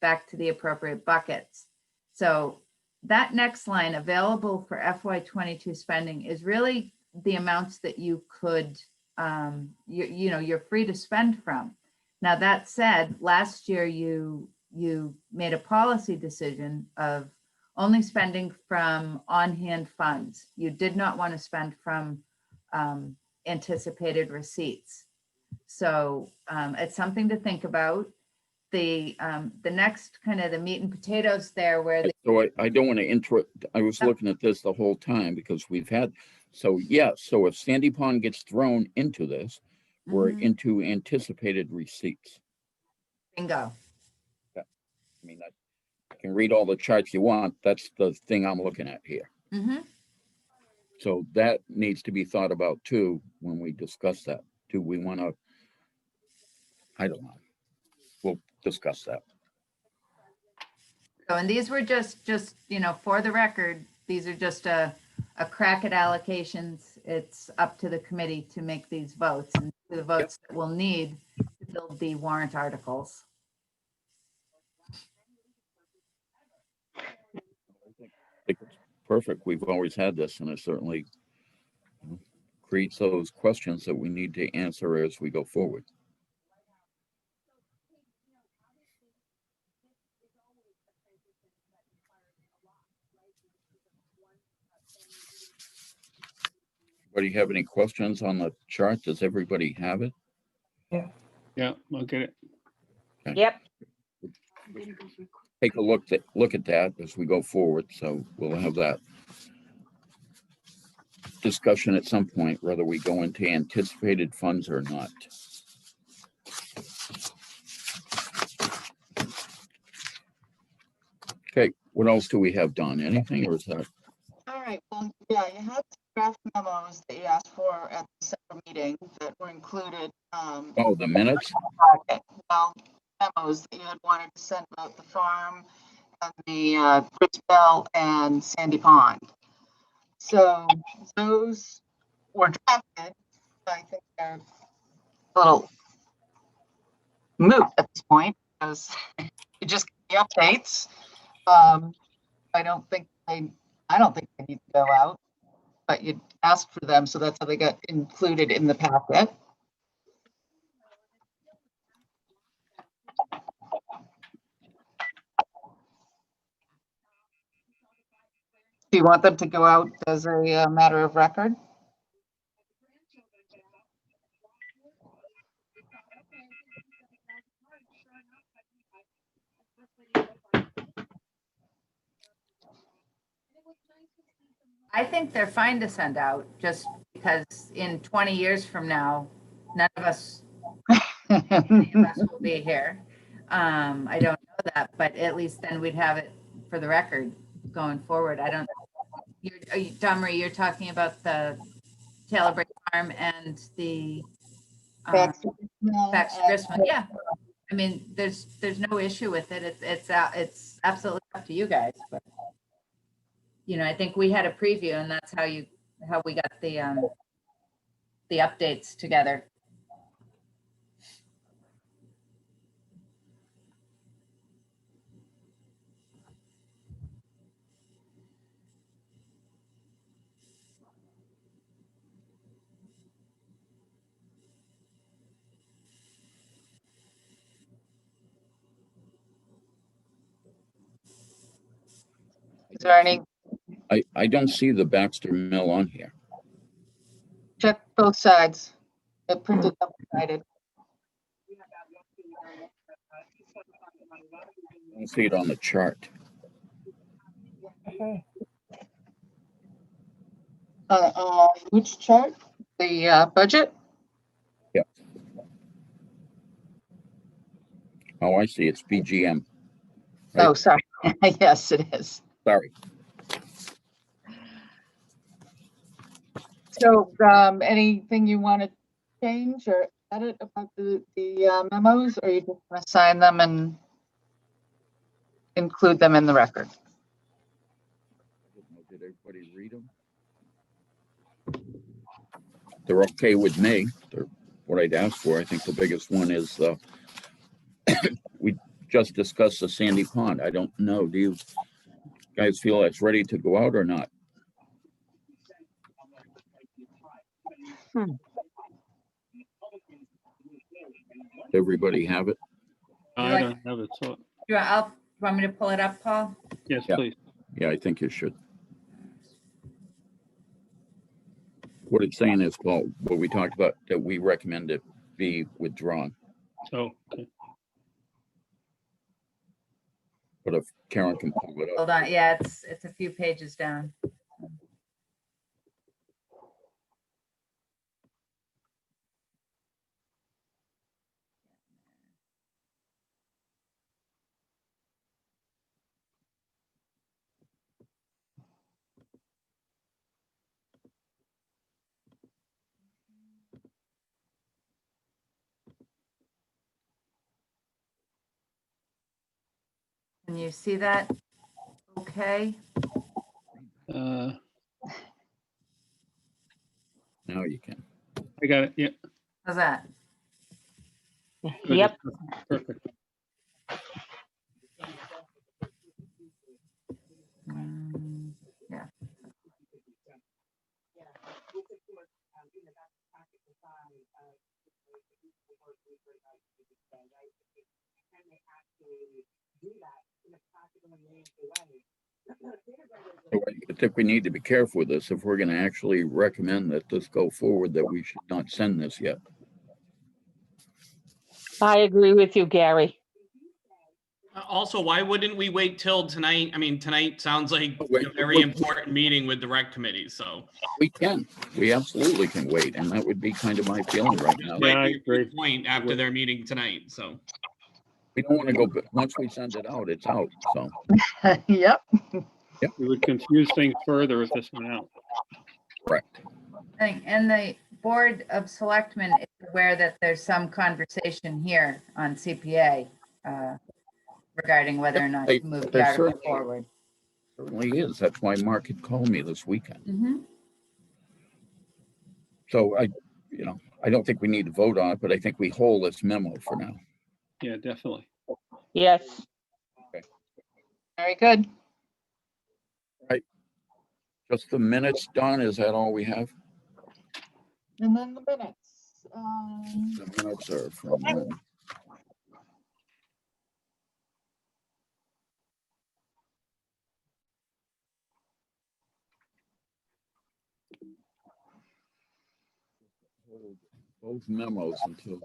back to the appropriate buckets. So that next line, available for FY22 spending, is really the amounts that you could, you're free to spend from. Now, that said, last year you made a policy decision of only spending from on-hand funds. You did not want to spend from anticipated receipts. So it's something to think about. The next kind of the meat and potatoes there where so I don't want to I was looking at this the whole time because we've had, so yeah, so if Sandy Pond gets thrown into this, we're Mhm. into anticipated receipts. bingo. I mean, I can read all the charts you want. That's the thing I'm looking at here. Mhm. So that needs to be thought about too when we discuss that. Do we want to? I don't know. We'll discuss that. So, and these were just, for the record, these are just a crack at allocations. It's up to the committee to make these votes, and the votes that we'll need to filled the warrant articles. think it's perfect. We've always had this, and it certainly creates those questions that we need to answer as we go forward. Anybody have any questions on the chart? Does everybody have it? Yeah, I'll get it. Yep. Take a look at that as we go forward. So we'll have that discussion at some point, whether we go into anticipated funds or not. Okay, what else do we have, Don? Anything, or is that? All right, well, yeah, you had some draft memos that you asked for at the December meeting that were included. Oh, the minutes? Well, memos that you had wanted to send about the farm and the Chris Bell and Sandy Pond. So those were drafted. I think they're a little moot at this point because you just get the updates. I don't think they need to go out, but you asked for them, so that's how they got included in the packet. Do you want them to go out as a matter of record? I think they're fine to send out just because in 20 years from now, none of us will be here. I don't know that, but at least then we'd have it for the record going forward. I don't, Domri, you're talking about the Taylor Brick Farm and the Baxter Griswold. Yeah. I mean, there's no issue with it. It's absolutely up to you guys, but you know, I think we had a preview and that's how we got the updates together. Is there any? I don't see the Baxter Mill on here. Check both sides. It printed double-sided. I don't see it on the chart. Okay. Which chart? The budget? Oh, I see. It's BGM. Oh, Right. sorry. Yes, it is. Sorry. So, anything you want to change or edit about the memos, or you just want to sign them and include them in the record? Did everybody read them? They're okay with me. They're what I'd ask for. I think the biggest one is we just discussed the Sandy Pond. I don't know. Do you guys feel it's ready to go out or not? Everybody have it? I don't have it, so, You want me to pull it up, Paul? yes, Yeah. please. Yeah, I think you should. What it's saying is, well, what we talked about, that we recommend it be withdrawn. So, okay. But if Karen can pull it up. Hold on. Yeah, it's a few pages down. Can you see that? Okay. Uh, Now you can. I got it, yeah. How's that? Good, Yep. Perfect. Yeah. So I think we need to be careful with this. If we're gonna actually recommend that this go forward, that we should not send this yet. I agree with you, Gary. Also, why wouldn't we wait till tonight? I mean, tonight sounds like Wait, a very important meeting with the rec committee, so. We absolutely can wait, and that would be kind of my feeling right now. Yeah, I Might be a good agree. point after their meeting tonight, so. We don't wanna go, but once we send it out, it's out, so. Yep. It would confuse things further if this went out. Correct. And the Board of Selectmen is aware that there's some conversation here on CPA regarding whether or not to move the There article certainly- forward. Certainly is. That's why Mark had called me this weekend. Mhm. So I don't think we need to vote on it, but I think we hold this memo for now. Yeah, definitely. Yes. Very good. Just the minutes, Don, is that all we have? And then the minutes. The minutes are from when? Both memos until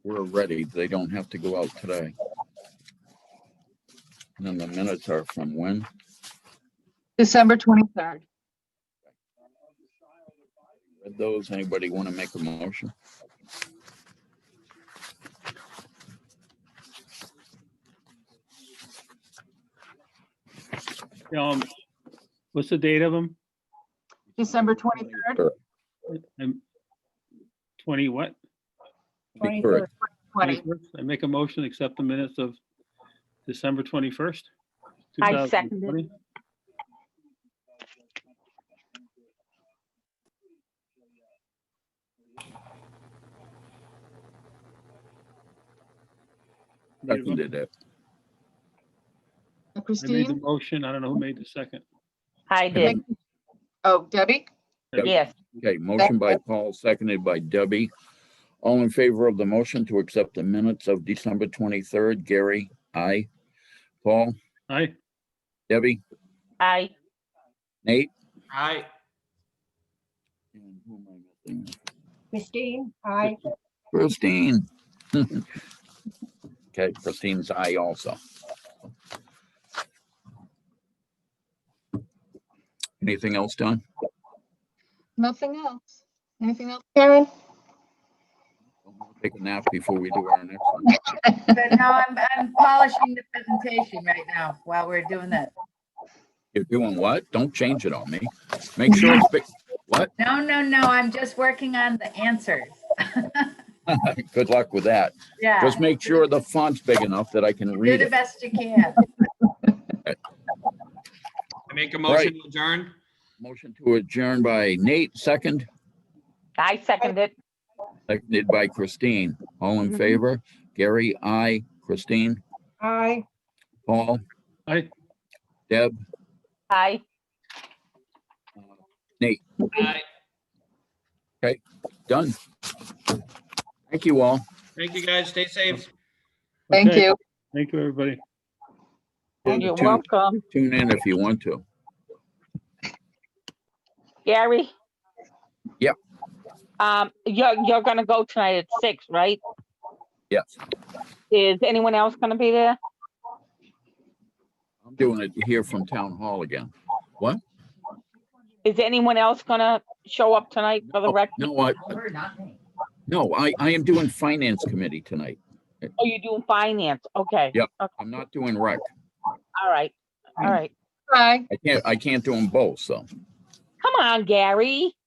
we're ready. They don't have to go out today. And then the minutes are from when? December 23rd. Read those. Anybody want to make a motion? What's the date of them? December 23rd, 20 what? 23rd. 20. 21st? I make a motion, to accept the minutes of December 21st. I second it. 2020. Seconded it. I made the Christine? motion. I don't know who made the second. I did. Oh, Debbie? Yes. Okay, motion by Paul, seconded by Debbie. All in favor of the motion to accept the minutes of December 23rd, Gary, aye. Paul, Aye. Debbie, I, Nate? I, And who am I missing? Christine, aye. Christine. Okay, Christine's aye also. Anything else, Don? Nothing else. Anything else, Karen? Take a nap before we do our next one. But no, I'm polishing the presentation right now while we're doing that. You're doing what? Don't change it on me. Make sure it's big. What? No, I'm just working on the answers. Good luck with that. Yeah. Just make sure the font's big enough that I can Do read the it. best you can. I make a motion to adjourn. Motion to adjourn by Nate, second, I second it. seconded by Christine. All in Mhm. favor? Gary, aye. Christine, Aye. Paul, Aye. Deb, I. Nate, Aye. done. Thank you all. Thank you, guys. Stay safe. Thank Okay. you. Thank you, everybody. You're Tune- welcome. Tune in if you want to. Gary? Yep. You're gonna go tonight at 6, right? Yes, Is anyone else gonna be there? I'm doing it here from Town Hall again. What? Is anyone else gonna show up tonight for the rec? No, I am doing Finance Committee tonight. Oh, you're doing finance? Okay. Yep. Okay. I'm not doing rec. All right. All right. Bye. I can't do them both, so. Come on, Gary.